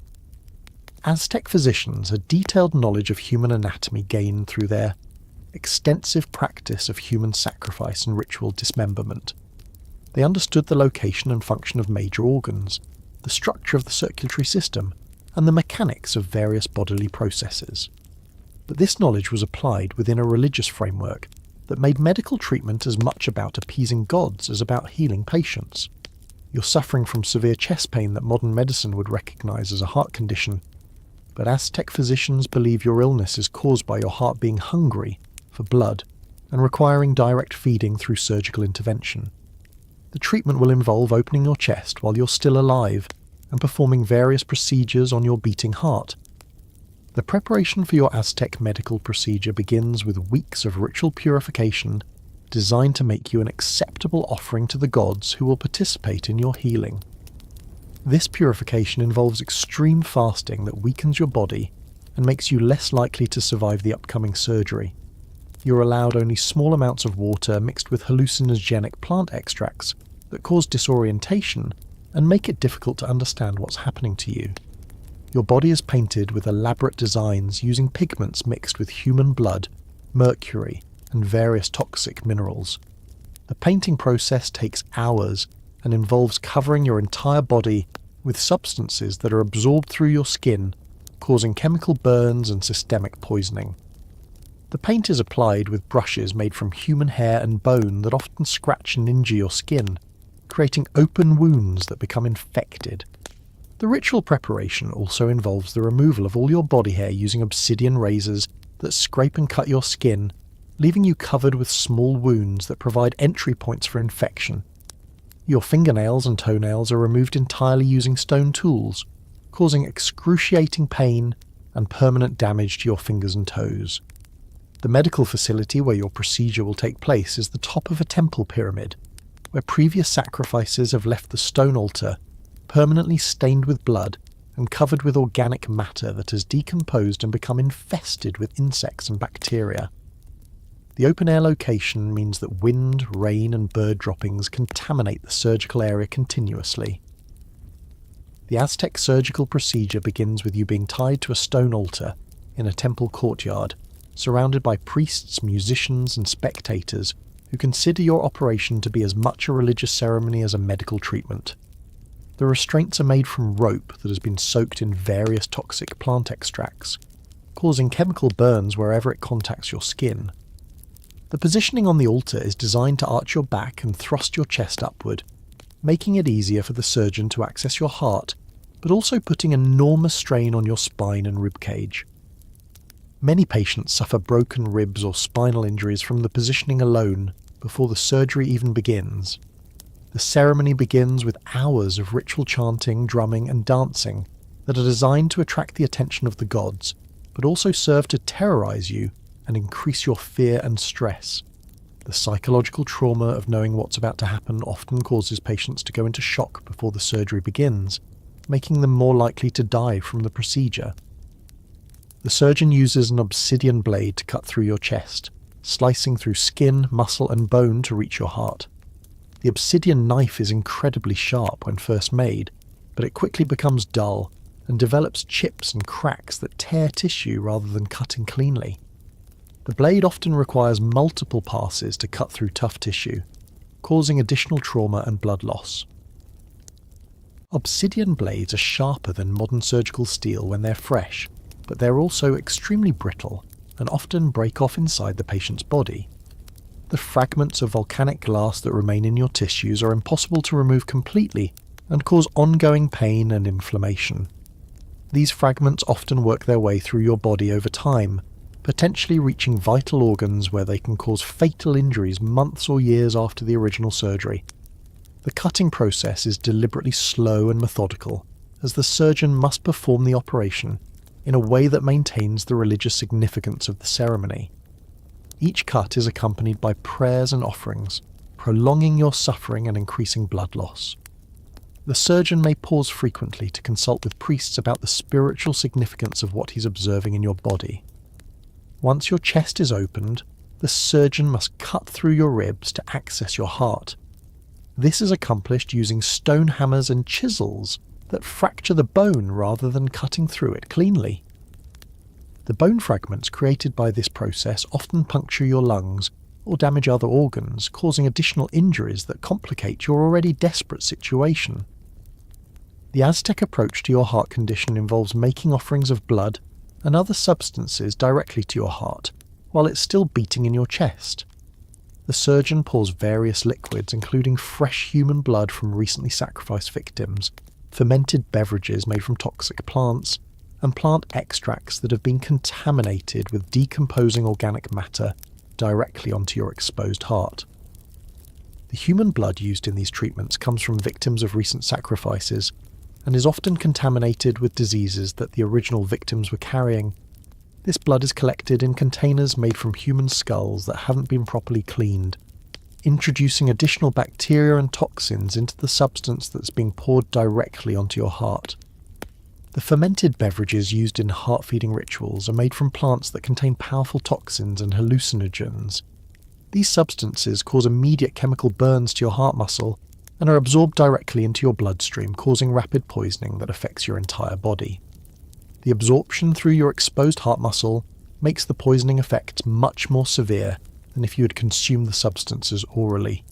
Aztec physicians had detailed knowledge of human anatomy gained through their extensive practice of human sacrifice and ritual dismemberment. They understood the location and function of major organs, the structure of the circulatory system, and the mechanics of various bodily processes. but this knowledge was applied within a religious framework that made medical treatment as much about appeasing gods as about healing patients. You're suffering from severe chest pain that modern medicine would recognise as a heart condition, but Aztec physicians believe your illness is caused by your heart being hungry for blood and requiring direct feeding through surgical intervention. The treatment will involve opening your chest while you're still alive and performing various procedures on your beating heart. The preparation for your Aztec medical procedure begins with weeks of ritual purification designed to make you an acceptable offering to the gods who will participate in your healing. This purification involves extreme fasting that weakens your body and makes you less likely to survive the upcoming surgery. You're allowed only small amounts of water mixed with hallucinogenic plant extracts that cause disorientation and make it difficult to understand what's happening to you. Your body is painted with elaborate designs using pigments mixed with human blood, mercury, and various toxic minerals. The painting process takes hours and involves covering your entire body with substances that are absorbed through your skin, causing chemical burns and systemic poisoning. The paint is applied with brushes made from human hair and bone that often scratch and injure your skin, creating open wounds that become infected. The ritual preparation also involves the removal of all your body hair using obsidian razors that scrape and cut your skin, leaving you covered with small wounds that provide entry points for infection. Your fingernails and toenails are removed entirely using stone tools, causing excruciating pain and permanent damage to your fingers and toes. The medical facility where your procedure will take place is the top of a temple pyramid, where previous sacrifices have left the stone altar permanently stained with blood and covered with organic matter that has decomposed and become infested with insects and bacteria. The open-air location means that wind, rain and bird droppings contaminate the surgical area continuously. The Aztec surgical procedure begins with you being tied to a stone altar in a temple courtyard, surrounded by priests, musicians and spectators who consider your operation to be as much a religious ceremony as a medical treatment. The restraints are made from rope that has been soaked in various toxic plant extracts, causing chemical burns wherever it contacts your skin. The positioning on the altar is designed to arch your back and thrust your chest upward, making it easier for the surgeon to access your heart, but also putting enormous strain on your spine and ribcage. Many patients suffer broken ribs or spinal injuries from the positioning alone before the surgery even begins. The ceremony begins with hours of ritual chanting, drumming and dancing that are designed to attract the attention of the gods, but also serve to terrorize you and increase your fear and stress. The psychological trauma of knowing what's about to happen often causes patients to go into shock before the surgery begins, making them more likely to die from the procedure. The surgeon uses an obsidian blade to cut through your chest, slicing through skin, muscle and bone to reach your heart. The obsidian knife is incredibly sharp when first made, but it quickly becomes dull and develops chips and cracks that tear tissue rather than cutting cleanly. The blade often requires multiple passes to cut through tough tissue, causing additional trauma and blood loss. Obsidian blades are sharper than modern surgical steel when they're fresh, but they're also extremely brittle and often break off inside the patient's body. The fragments of volcanic glass that remain in your tissues are impossible to remove completely and cause ongoing pain and inflammation. These fragments often work their way through your body over time, potentially reaching vital organs where they can cause fatal injuries months or years after the original surgery. The cutting process is deliberately slow and methodical, as the surgeon must perform the operation in a way that maintains the religious significance of the ceremony. Each cut is accompanied by prayers and offerings, prolonging your suffering and increasing blood loss. The surgeon may pause frequently to consult with priests about the spiritual significance of what he's observing in your body. Once your chest is opened, the surgeon must cut through your ribs to access your heart. This is accomplished using stone hammers and chisels that fracture the bone rather than cutting through it cleanly. The bone fragments created by this process often puncture your lungs or damage other organs, causing additional injuries that complicate your already desperate situation. The Aztec approach to your heart condition involves making offerings of blood, and other substances directly to your heart while it's still beating in your chest. The surgeon pours various liquids, including fresh human blood from recently sacrificed victims, fermented beverages made from toxic plants, and plant extracts that have been contaminated with decomposing organic matter directly onto your exposed heart. The human blood used in these treatments comes from victims of recent sacrifices and is often contaminated with diseases that the original victims were carrying. This blood is collected in containers made from human skulls that haven't been properly cleaned, introducing additional bacteria and toxins into the substance that's being poured directly onto your heart. The fermented beverages used in heart-feeding rituals are made from plants that contain powerful toxins and hallucinogens. These substances cause immediate chemical burns to your heart muscle and are absorbed directly into your bloodstream, causing rapid poisoning that affects your entire body. The absorption through your exposed heart muscle makes the poisoning effects much more severe than if you had consumed the substances orally.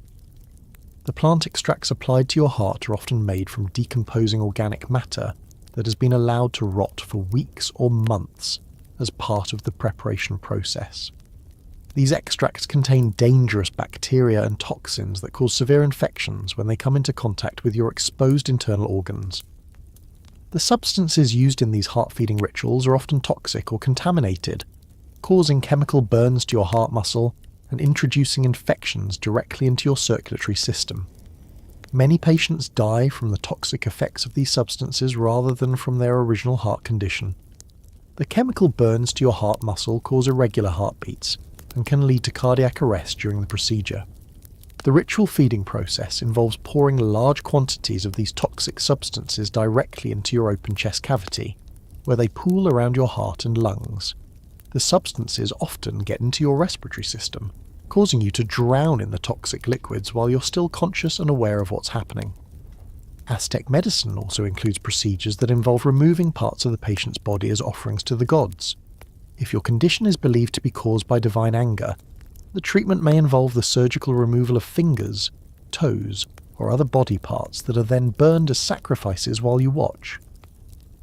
The plant extracts applied to your heart are often made from decomposing organic matter that has been allowed to rot for weeks or months as part of the preparation process. These extracts contain dangerous bacteria and toxins that cause severe infections when they come into contact with your exposed internal organs. The substances used in these heart-feeding rituals are often toxic or contaminated, causing chemical burns to your heart muscle and introducing infections directly into your circulatory system. Many patients die from the toxic effects of these substances rather than from their original heart condition. The chemical burns to your heart muscle cause irregular heartbeats and can lead to cardiac arrest during the procedure. The ritual feeding process involves pouring large quantities of these toxic substances directly into your open chest cavity, where they pool around your heart and lungs. The substances often get into your respiratory system, causing you to drown in the toxic liquids while you're still conscious and aware of what's happening. Aztec medicine also includes procedures that involve removing parts of the patient's body as offerings to the gods. If your condition is believed to be caused by divine anger, the treatment may involve the surgical removal of fingers, toes, or other body parts that are then burned as sacrifices while you watch.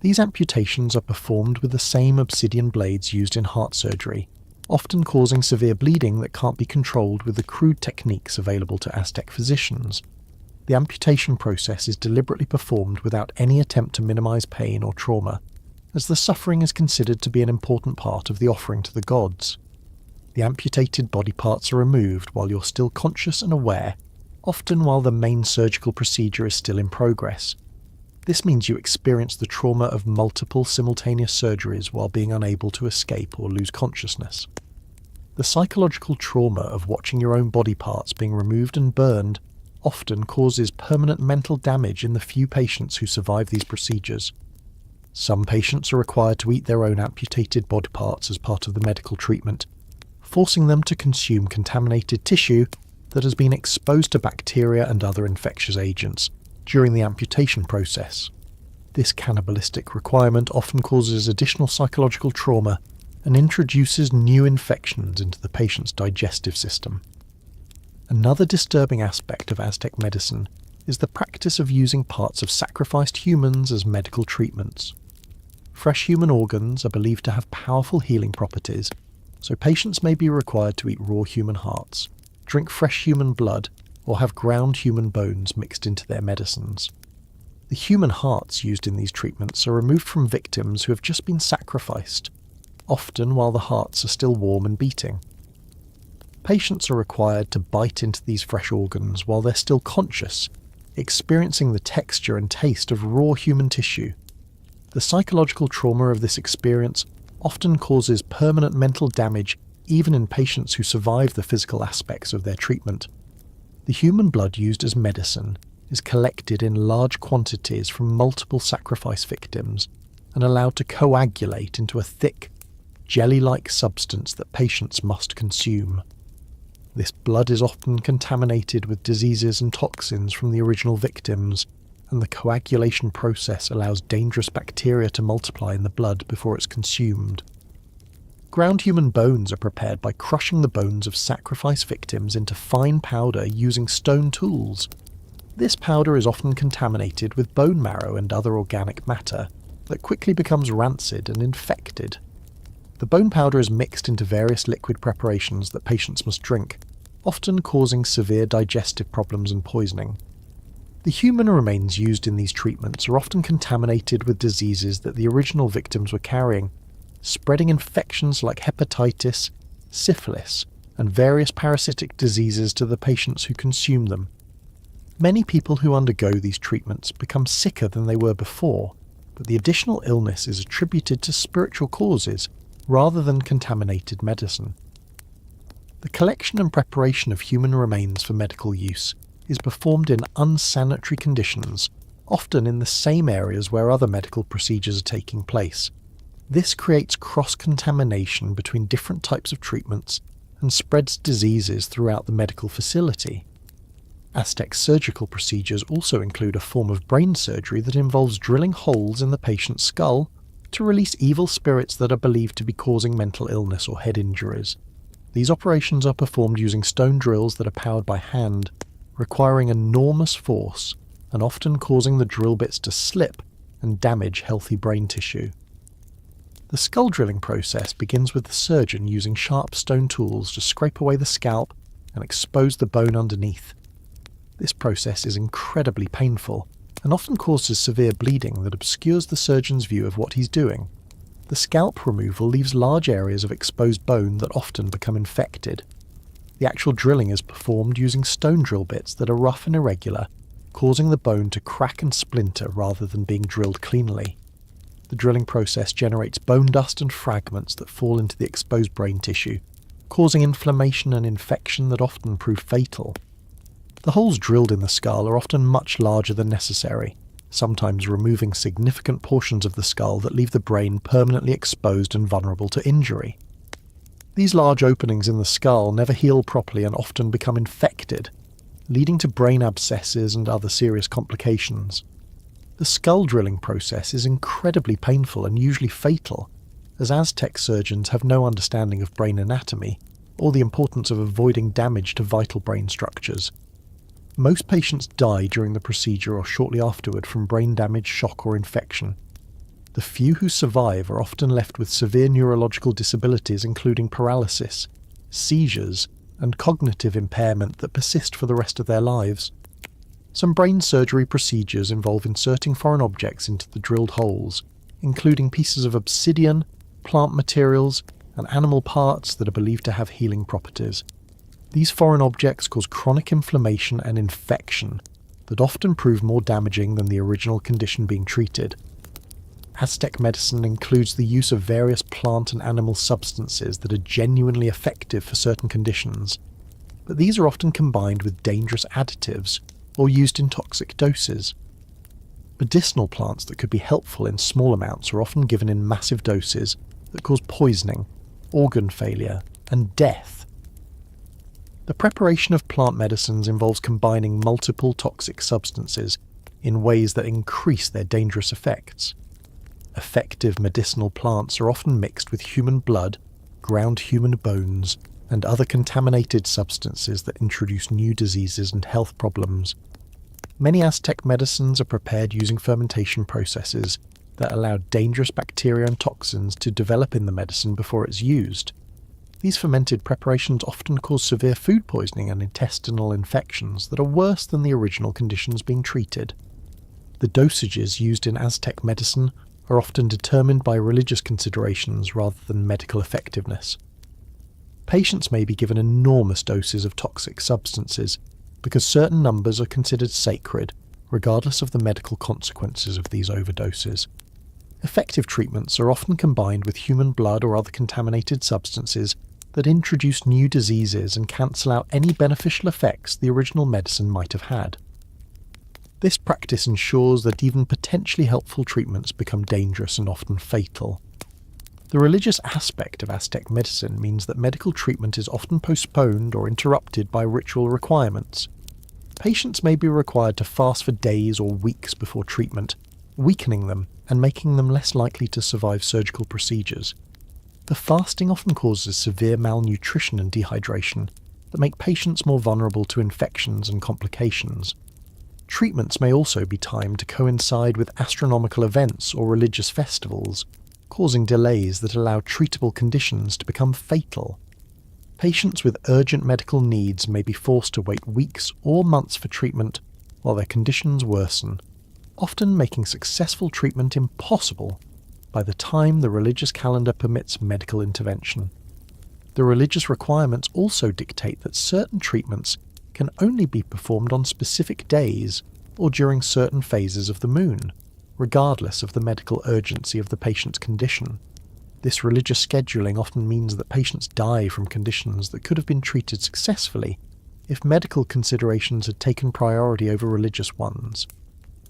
These amputations are performed with the same obsidian blades used in heart surgery, often causing severe bleeding that can't be controlled with the crude techniques available to Aztec physicians. The amputation process is deliberately performed without any attempt to minimize pain or trauma, as the suffering is considered to be an important part of the offering to the gods. The amputated body parts are removed while you're still conscious and aware, often while the main surgical procedure is still in progress. This means you experience the trauma of multiple simultaneous surgeries while being unable to escape or lose consciousness. The psychological trauma of watching your own body parts being removed and burned often causes permanent mental damage in the few patients who survive these procedures. Some patients are required to eat their own amputated body parts as part of the medical treatment, forcing them to consume contaminated tissue that has been exposed to bacteria and other infectious agents during the amputation process. This cannibalistic requirement often causes additional psychological trauma and introduces new infections into the patient's digestive system. Another disturbing aspect of Aztec medicine is the practice of using parts of sacrificed humans as medical treatments. Fresh human organs are believed to have powerful healing properties, so patients may be required to eat raw human hearts, drink fresh human blood, or have ground human bones mixed into their medicines. The human hearts used in these treatments are removed from victims who have just been sacrificed, often while the hearts are still warm and beating. Patients are required to bite into these fresh organs while they're still conscious, experiencing the texture and taste of raw human tissue. The psychological trauma of this experience often causes permanent mental damage even in patients who survive the physical aspects of their treatment. The human blood used as medicine is collected in large quantities from multiple sacrifice victims and allowed to coagulate into a thick, jelly-like substance that patients must consume. This blood is often contaminated with diseases and toxins from the original victims, and the coagulation process allows dangerous bacteria to multiply in the blood before it's consumed. Ground human bones are prepared by crushing the bones of sacrifice victims into fine powder using stone tools. This powder is often contaminated with bone marrow and other organic matter that quickly becomes rancid and infected, The bone powder is mixed into various liquid preparations that patients must drink, often causing severe digestive problems and poisoning. The human remains used in these treatments are often contaminated with diseases that the original victims were carrying, spreading infections like hepatitis, syphilis, and various parasitic diseases to the patients who consume them. Many people who undergo these treatments become sicker than they were before, but the additional illness is attributed to spiritual causes rather than contaminated medicine. The collection and preparation of human remains for medical use is performed in unsanitary conditions, often in the same areas where other medical procedures are taking place. This creates cross-contamination between different types of treatments and spreads diseases throughout the medical facility. Aztec surgical procedures also include a form of brain surgery that involves drilling holes in the patient's skull to release evil spirits that are believed to be causing mental illness or head injuries. These operations are performed using stone drills that are powered by hand, requiring enormous force and often causing the drill bits to slip and damage healthy brain tissue. The skull drilling process begins with the surgeon using sharp stone tools to scrape away the scalp and expose the bone underneath. This process is incredibly painful and often causes severe bleeding that obscures the surgeon's view of what he's doing. The scalp removal leaves large areas of exposed bone that often become infected. The actual drilling is performed using stone drill bits that are rough and irregular, causing the bone to crack and splinter rather than being drilled cleanly. The drilling process generates bone dust and fragments that fall into the exposed brain tissue, causing inflammation and infection that often prove fatal. The holes drilled in the skull are often much larger than necessary, sometimes removing significant portions of the skull that leave the brain permanently exposed and vulnerable to injury. These large openings in the skull never heal properly and often become infected, leading to brain abscesses and other serious complications. The skull drilling process is incredibly painful and usually fatal, as Aztec surgeons have no understanding of brain anatomy or the importance of avoiding damage to vital brain structures. Most patients die during the procedure or shortly afterward from brain damage, shock or infection. The few who survive are often left with severe neurological disabilities including paralysis, seizures, and cognitive impairment that persist for the rest of their lives. Some brain surgery procedures involve inserting foreign objects into the drilled holes, including pieces of obsidian, plant materials, and animal parts that are believed to have healing properties. These foreign objects cause chronic inflammation and infection that often prove more damaging than the original condition being treated. Aztec medicine includes the use of various plant and animal substances that are genuinely effective for certain conditions, but these are often combined with dangerous additives or used in toxic doses. Medicinal plants that could be helpful in small amounts are often given in massive doses that cause poisoning, organ failure, and death. The preparation of plant medicines involves combining multiple toxic substances in ways that increase their dangerous effects. Effective medicinal plants are often mixed with human blood, ground human bones, and other contaminated substances that introduce new diseases and health problems. Many Aztec medicines are prepared using fermentation processes that allow dangerous bacteria and toxins to develop in the medicine before it's used. These fermented preparations often cause severe food poisoning and intestinal infections that are worse than the original conditions being treated. The dosages used in Aztec medicine are often determined by religious considerations rather than medical effectiveness. Patients may be given enormous doses of toxic substances because certain numbers are considered sacred, regardless of the medical consequences of these overdoses. Effective treatments are often combined with human blood or other contaminated substances that introduce new diseases and cancel out any beneficial effects the original medicine might have had. This practice ensures that even potentially helpful treatments become dangerous and often fatal. The religious aspect of Aztec medicine means that medical treatment is often postponed or interrupted by ritual requirements. Patients may be required to fast for days or weeks before treatment, weakening them and making them less likely to survive surgical procedures. The fasting often causes severe malnutrition and dehydration that make patients more vulnerable to infections and complications. Treatments may also be timed to coincide with astronomical events or religious festivals, causing delays that allow treatable conditions to become fatal. Patients with urgent medical needs may be forced to wait weeks or months for treatment while their conditions worsen, often making successful treatment impossible by the time the religious calendar permits medical intervention. The religious requirements also dictate that certain treatments can only be performed on specific days or during certain phases of the moon, regardless of the medical urgency of the patient's condition. This religious scheduling often means that patients die from conditions that could have been treated successfully if medical considerations had taken priority over religious ones.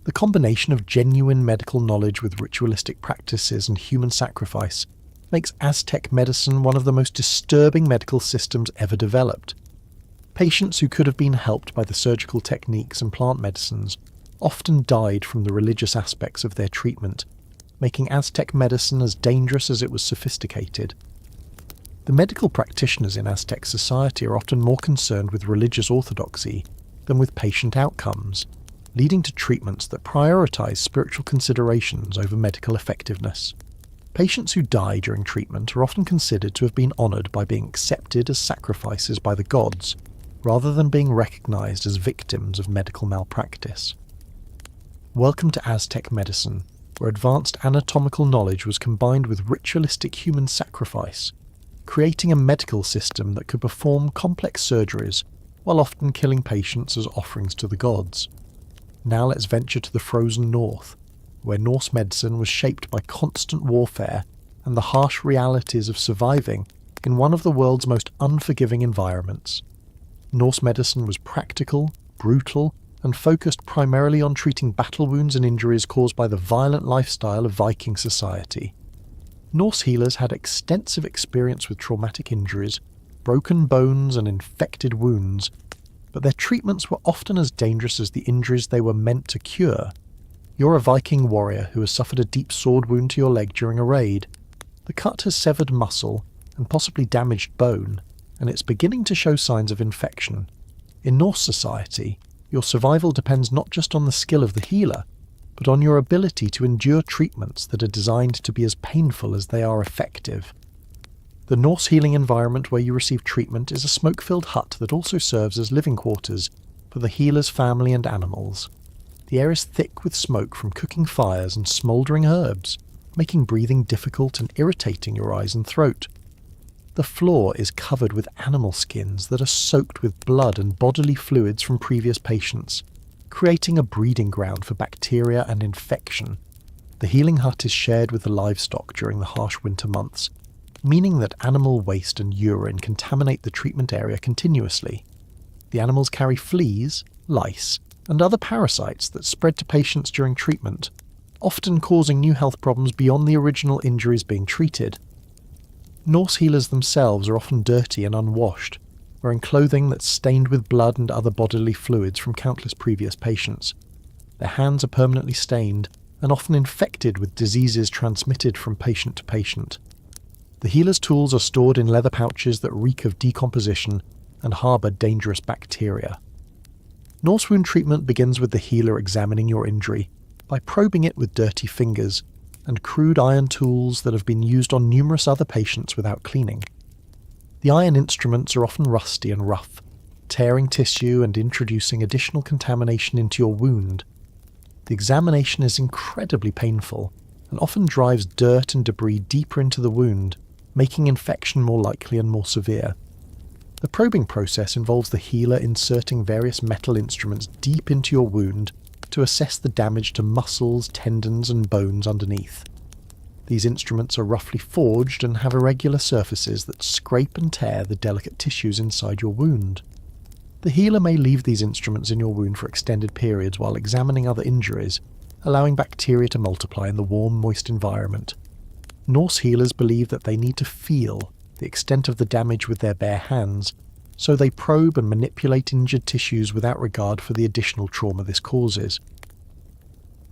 The combination of genuine medical knowledge with ritualistic practices and human sacrifice makes Aztec medicine one of the most disturbing medical systems ever developed. Patients who could have been helped by the surgical techniques and plant medicines often died from the religious aspects of their treatment, making Aztec medicine as dangerous as it was sophisticated. The medical practitioners in Aztec society are often more concerned with religious orthodoxy than with patient outcomes, leading to treatments that prioritize spiritual considerations over medical effectiveness. Patients who die during treatment are often considered to have been honored by being accepted as sacrifices by the gods, rather than being recognized as victims of medical malpractice. Welcome to Aztec medicine, where advanced anatomical knowledge was combined with ritualistic human sacrifice, creating a medical system that could perform complex surgeries while often killing patients as offerings to the gods. Now let's venture to the frozen north, where Norse medicine was shaped by constant warfare and the harsh realities of surviving in one of the world's most unforgiving environments. Norse medicine was practical, brutal, and focused primarily on treating battle wounds and injuries caused by the violent lifestyle of Viking society. Norse healers had extensive experience with traumatic injuries, broken bones and infected wounds, but their treatments were often as dangerous as the injuries they were meant to cure. You're a Viking warrior who has suffered a deep sword wound to your leg during a raid. The cut has severed muscle and possibly damaged bone, and it's beginning to show signs of infection. In Norse society, your survival depends not just on the skill of the healer, but on your ability to endure treatments that are designed to be as painful as they are effective. The Norse healing environment where you receive treatment is a smoke-filled hut that also serves as living quarters for the healer's family and animals. The air is thick with smoke from cooking fires and smouldering herbs, making breathing difficult and irritating your eyes and throat. The floor is covered with animal skins that are soaked with blood and bodily fluids from previous patients, creating a breeding ground for bacteria and infection. The healing hut is shared with the livestock during the harsh winter months, meaning that animal waste and urine contaminate the treatment area continuously. The animals carry fleas, lice, and other parasites that spread to patients during treatment, often causing new health problems beyond the original injuries being treated. Norse healers themselves are often dirty and unwashed, wearing clothing that's stained with blood and other bodily fluids from countless previous patients. Their hands are permanently stained and often infected with diseases transmitted from patient to patient. The healer's tools are stored in leather pouches that reek of decomposition and harbour dangerous bacteria. Norse wound treatment begins with the healer examining your injury by probing it with dirty fingers and crude iron tools that have been used on numerous other patients without cleaning. The iron instruments are often rusty and rough, tearing tissue and introducing additional contamination into your wound. The examination is incredibly painful and often drives dirt and debris deeper into the wound, making infection more likely and more severe. The probing process involves the healer inserting various metal instruments deep into your wound to assess the damage to muscles, tendons, and bones underneath. These instruments are roughly forged and have irregular surfaces that scrape and tear the delicate tissues inside your wound. The healer may leave these instruments in your wound for extended periods while examining other injuries, allowing bacteria to multiply in the warm, moist environment. Norse healers believe that they need to feel the extent of the damage with their bare hands, so they probe and manipulate injured tissues without regard for the additional trauma this causes.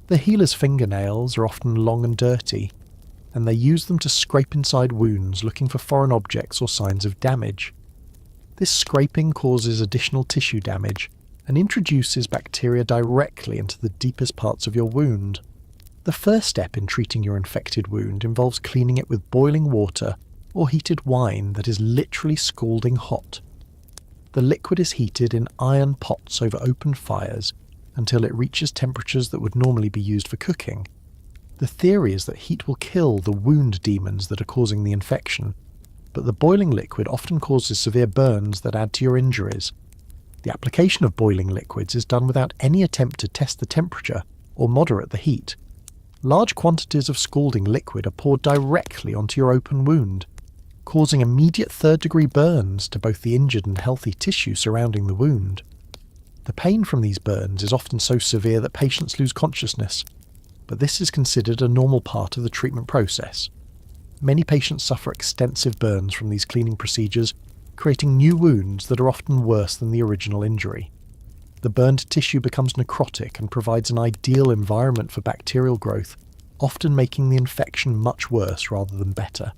The healer's fingernails are often long and dirty, and they use them to scrape inside wounds looking for foreign objects or signs of damage. This scraping causes additional tissue damage and introduces bacteria directly into the deepest parts of your wound. The first step in treating your infected wound involves cleaning it with boiling water or heated wine that is literally scalding hot. The liquid is heated in iron pots over open fires until it reaches temperatures that would normally be used for cooking. The theory is that heat will kill the wound demons that are causing the infection, but the boiling liquid often causes severe burns that add to your injuries. The application of boiling liquids is done without any attempt to test the temperature or moderate the heat. Large quantities of scalding liquid are poured directly onto your open wound, causing immediate third-degree burns to both the injured and healthy tissue surrounding the wound. The pain from these burns is often so severe that patients lose consciousness, but this is considered a normal part of the treatment process. Many patients suffer extensive burns from these cleaning procedures, creating new wounds that are often worse than the original injury. The burned tissue becomes necrotic and provides an ideal environment for bacterial growth, often making the infection much worse rather than better.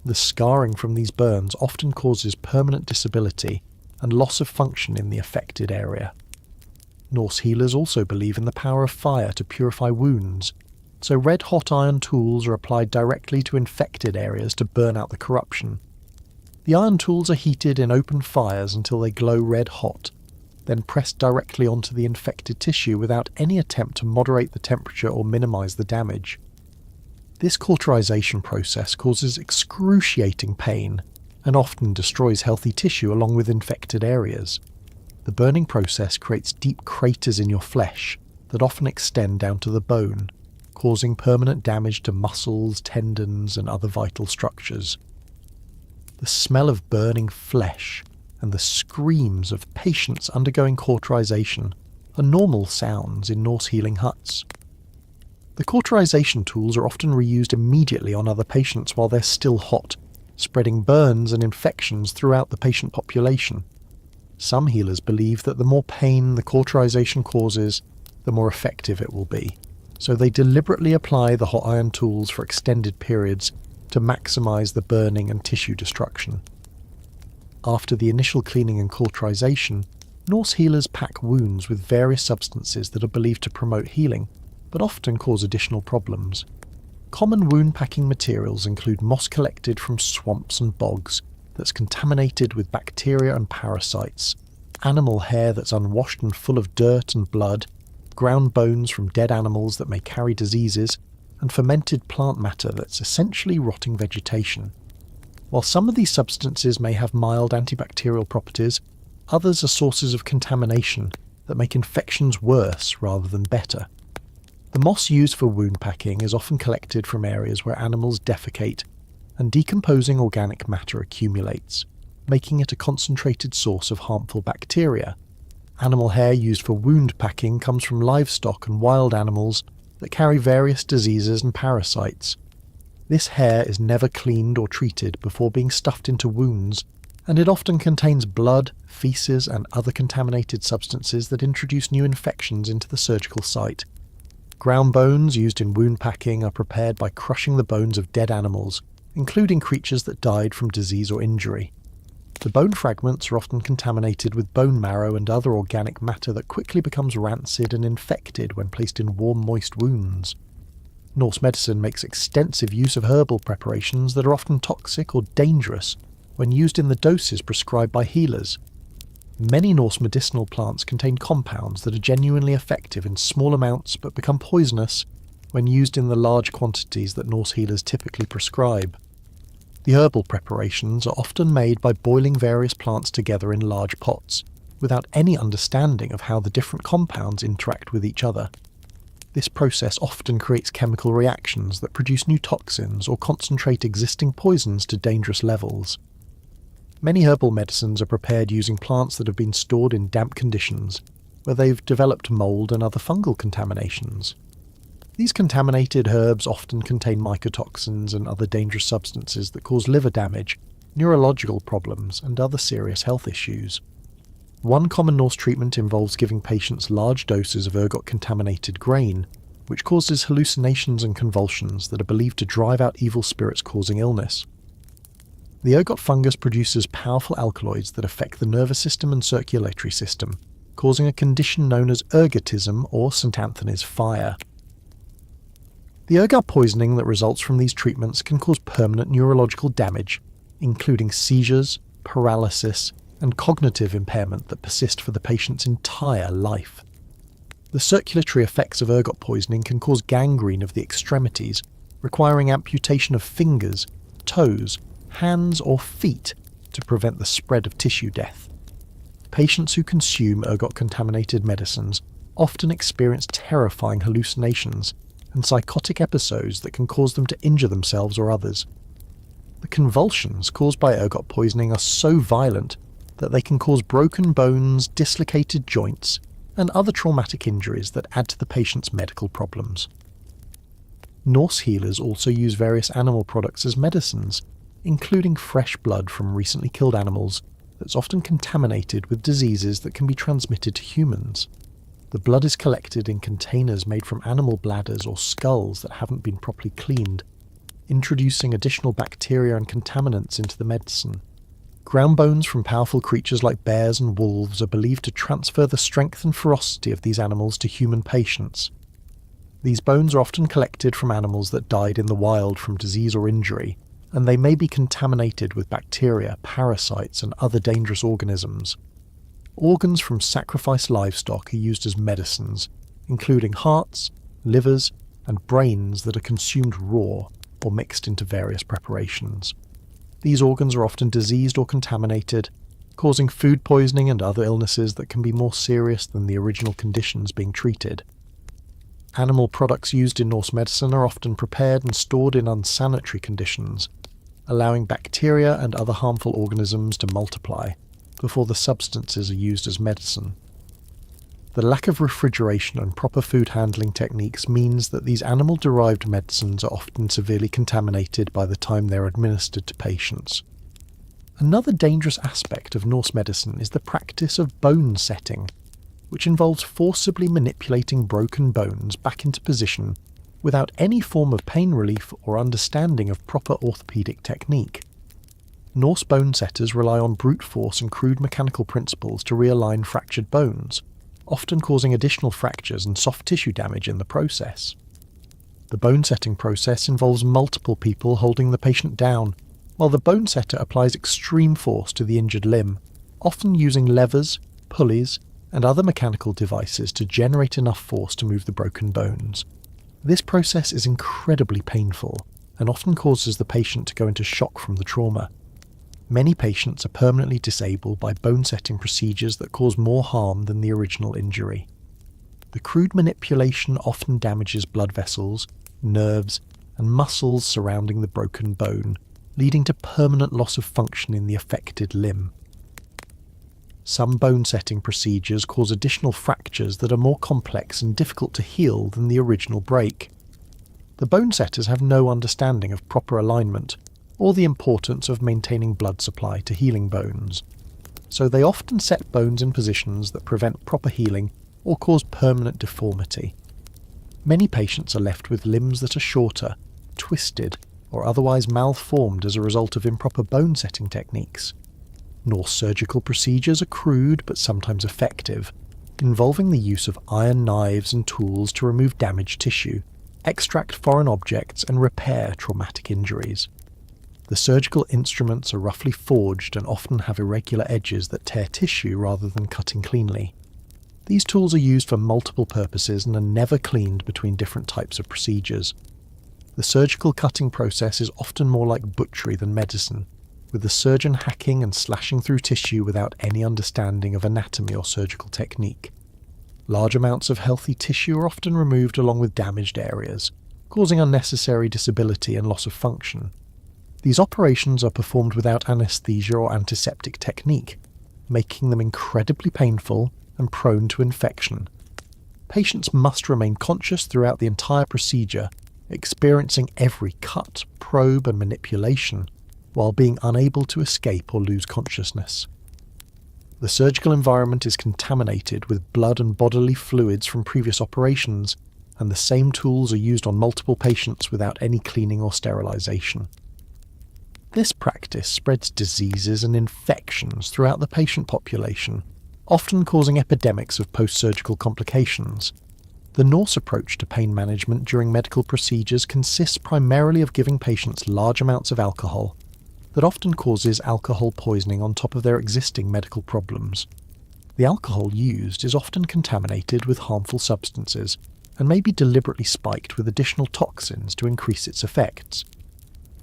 The scarring from these burns often causes permanent disability and loss of function in the affected area. Norse healers also believe in the power of fire to purify wounds, so red-hot iron tools are applied directly to infected areas to burn out the corruption. The iron tools are heated in open fires until they glow red-hot, then pressed directly onto the infected tissue without any attempt to moderate the temperature or minimise the damage. This cauterization process causes excruciating pain and often destroys healthy tissue along with infected areas. The burning process creates deep craters in your flesh that often extend down to the bone, causing permanent damage to muscles, tendons, and other vital structures. The smell of burning flesh and the screams of patients undergoing cauterization are normal sounds in Norse healing huts. The cauterization tools are often reused immediately on other patients while they're still hot, spreading burns and infections throughout the patient population. Some healers believe that the more pain the cauterization causes, the more effective it will be, so they deliberately apply the hot iron tools for extended periods to maximize the burning and tissue destruction. After the initial cleaning and cauterization, Norse healers pack wounds with various substances that are believed to promote healing, but often cause additional problems. Common wound packing materials include moss collected from swamps and bogs that's contaminated with bacteria and parasites, animal hair that's unwashed and full of dirt and blood, ground bones from dead animals that may carry diseases, and fermented plant matter that's essentially rotting vegetation. While some of these substances may have mild antibacterial properties, others are sources of contamination that make infections worse rather than better. The moss used for wound packing is often collected from areas where animals defecate, and decomposing organic matter accumulates, making it a concentrated source of harmful bacteria. Animal hair used for wound packing comes from livestock and wild animals that carry various diseases and parasites. This hair is never cleaned or treated before being stuffed into wounds, and it often contains blood, feces, and other contaminated substances that introduce new infections into the surgical site. Ground bones used in wound packing are prepared by crushing the bones of dead animals, including creatures that died from disease or injury. The bone fragments are often contaminated with bone marrow and other organic matter that quickly becomes rancid and infected when placed in warm, moist wounds. Norse medicine makes extensive use of herbal preparations that are often toxic or dangerous when used in the doses prescribed by healers. Many Norse medicinal plants contain compounds that are genuinely effective in small amounts but become poisonous when used in the large quantities that Norse healers typically prescribe. The herbal preparations are often made by boiling various plants together in large pots, without any understanding of how the different compounds interact with each other. This process often creates chemical reactions that produce new toxins or concentrate existing poisons to dangerous levels. Many herbal medicines are prepared using plants that have been stored in damp conditions, where they've developed mold and other fungal contaminations. These contaminated herbs often contain mycotoxins and other dangerous substances that cause liver damage, neurological problems, and other serious health issues. One common Norse treatment involves giving patients large doses of ergot-contaminated grain, which causes hallucinations and convulsions that are believed to drive out evil spirits causing illness. The ergot fungus produces powerful alkaloids that affect the nervous system and circulatory system, causing a condition known as ergotism or St. Anthony's fire. The ergot poisoning that results from these treatments can cause permanent neurological damage, including seizures, paralysis, and cognitive impairment that persist for the patient's entire life. The circulatory effects of ergot poisoning can cause gangrene of the extremities, requiring amputation of fingers, toes, hands, or feet to prevent the spread of tissue death. Patients who consume ergot-contaminated medicines often experience terrifying hallucinations and psychotic episodes that can cause them to injure themselves or others. The convulsions caused by ergot poisoning are so violent that they can cause broken bones, dislocated joints, and other traumatic injuries that add to the patient's medical problems. Norse healers also use various animal products as medicines, including fresh blood from recently killed animals that's often contaminated with diseases that can be transmitted to humans. The blood is collected in containers made from animal bladders or skulls that haven't been properly cleaned, introducing additional bacteria and contaminants into the medicine. Ground bones from powerful creatures like bears and wolves are believed to transfer the strength and ferocity of these animals to human patients. These bones are often collected from animals that died in the wild from disease or injury, and they may be contaminated with bacteria, parasites, and other dangerous organisms. Organs from sacrificed livestock are used as medicines, including hearts, livers, and brains that are consumed raw or mixed into various preparations. These organs are often diseased or contaminated, causing food poisoning and other illnesses that can be more serious than the original conditions being treated. Animal products used in Norse medicine are often prepared and stored in unsanitary conditions, allowing bacteria and other harmful organisms to multiply before the substances are used as medicine. The lack of refrigeration and proper food handling techniques means that these animal-derived medicines are often severely contaminated by the time they're administered to patients. Another dangerous aspect of Norse medicine is the practice of bone setting, which involves forcibly manipulating broken bones back into position without any form of pain relief or understanding of proper orthopedic technique. Norse bone setters rely on brute force and crude mechanical principles to realign fractured bones, often causing additional fractures and soft tissue damage in the process. The bone setting process involves multiple people holding the patient down, while the bone setter applies extreme force to the injured limb, often using levers, pulleys, and other mechanical devices to generate enough force to move the broken bones. This process is incredibly painful and often causes the patient to go into shock from the trauma. Many patients are permanently disabled by bone-setting procedures that cause more harm than the original injury. The crude manipulation often damages blood vessels, nerves, and muscles surrounding the broken bone, leading to permanent loss of function in the affected limb. Some bone-setting procedures cause additional fractures that are more complex and difficult to heal than the original break. The bone setters have no understanding of proper alignment or the importance of maintaining blood supply to healing bones, so they often set bones in positions that prevent proper healing or cause permanent deformity. Many patients are left with limbs that are shorter, twisted, or otherwise malformed as a result of improper bone-setting techniques. Norse surgical procedures are crude but sometimes effective, involving the use of iron knives and tools to remove damaged tissue, extract foreign objects, and repair traumatic injuries. The surgical instruments are roughly forged and often have irregular edges that tear tissue rather than cutting cleanly. These tools are used for multiple purposes and are never cleaned between different types of procedures. The surgical cutting process is often more like butchery than medicine, with the surgeon hacking and slashing through tissue without any understanding of anatomy or surgical technique. Large amounts of healthy tissue are often removed along with damaged areas, causing unnecessary disability and loss of function. These operations are performed without anesthesia or antiseptic technique, making them incredibly painful and prone to infection. Patients must remain conscious throughout the entire procedure, experiencing every cut, probe, and manipulation, while being unable to escape or lose consciousness. The surgical environment is contaminated with blood and bodily fluids from previous operations, and the same tools are used on multiple patients without any cleaning or sterilization. This practice spreads diseases and infections throughout the patient population, often causing epidemics of post-surgical complications. The Norse approach to pain management during medical procedures consists primarily of giving patients large amounts of alcohol that often causes alcohol poisoning on top of their existing medical problems. The alcohol used is often contaminated with harmful substances and may be deliberately spiked with additional toxins to increase its effects.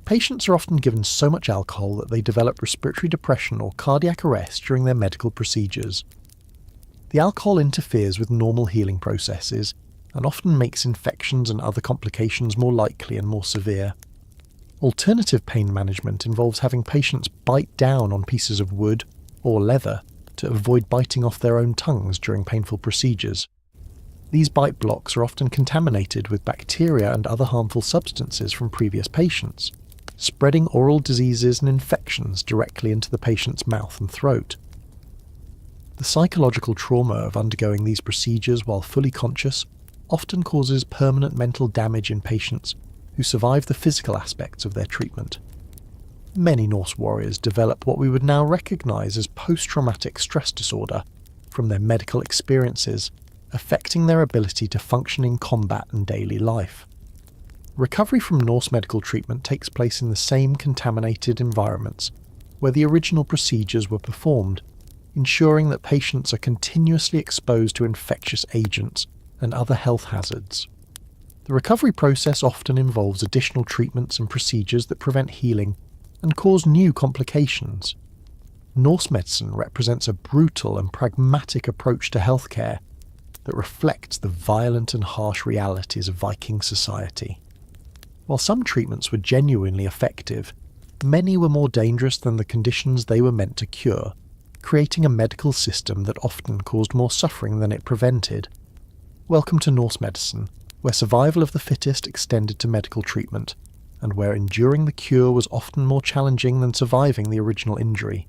Patients are often given so much alcohol that they develop respiratory depression or cardiac arrest during their medical procedures. The alcohol interferes with normal healing processes and often makes infections and other complications more likely and more severe. Alternative pain management involves having patients bite down on pieces of wood or leather to avoid biting off their own tongues during painful procedures. These bite blocks are often contaminated with bacteria and other harmful substances from previous patients, spreading oral diseases and infections directly into the patient's mouth and throat. The psychological trauma of undergoing these procedures while fully conscious often causes permanent mental damage in patients who survive the physical aspects of their treatment. Many Norse warriors develop what we would now recognise as post-traumatic stress disorder from their medical experiences, affecting their ability to function in combat and daily life. Recovery from Norse medical treatment takes place in the same contaminated environments where the original procedures were performed, ensuring that patients are continuously exposed to infectious agents and other health hazards. The recovery process often involves additional treatments and procedures that prevent healing and cause new complications. Norse medicine represents a brutal and pragmatic approach to healthcare that reflects the violent and harsh realities of Viking society. While some treatments were genuinely effective, many were more dangerous than the conditions they were meant to cure, creating a medical system that often caused more suffering than it prevented. Welcome to Norse medicine, where survival of the fittest extended to medical treatment, and where enduring the cure was often more challenging than surviving the original injury.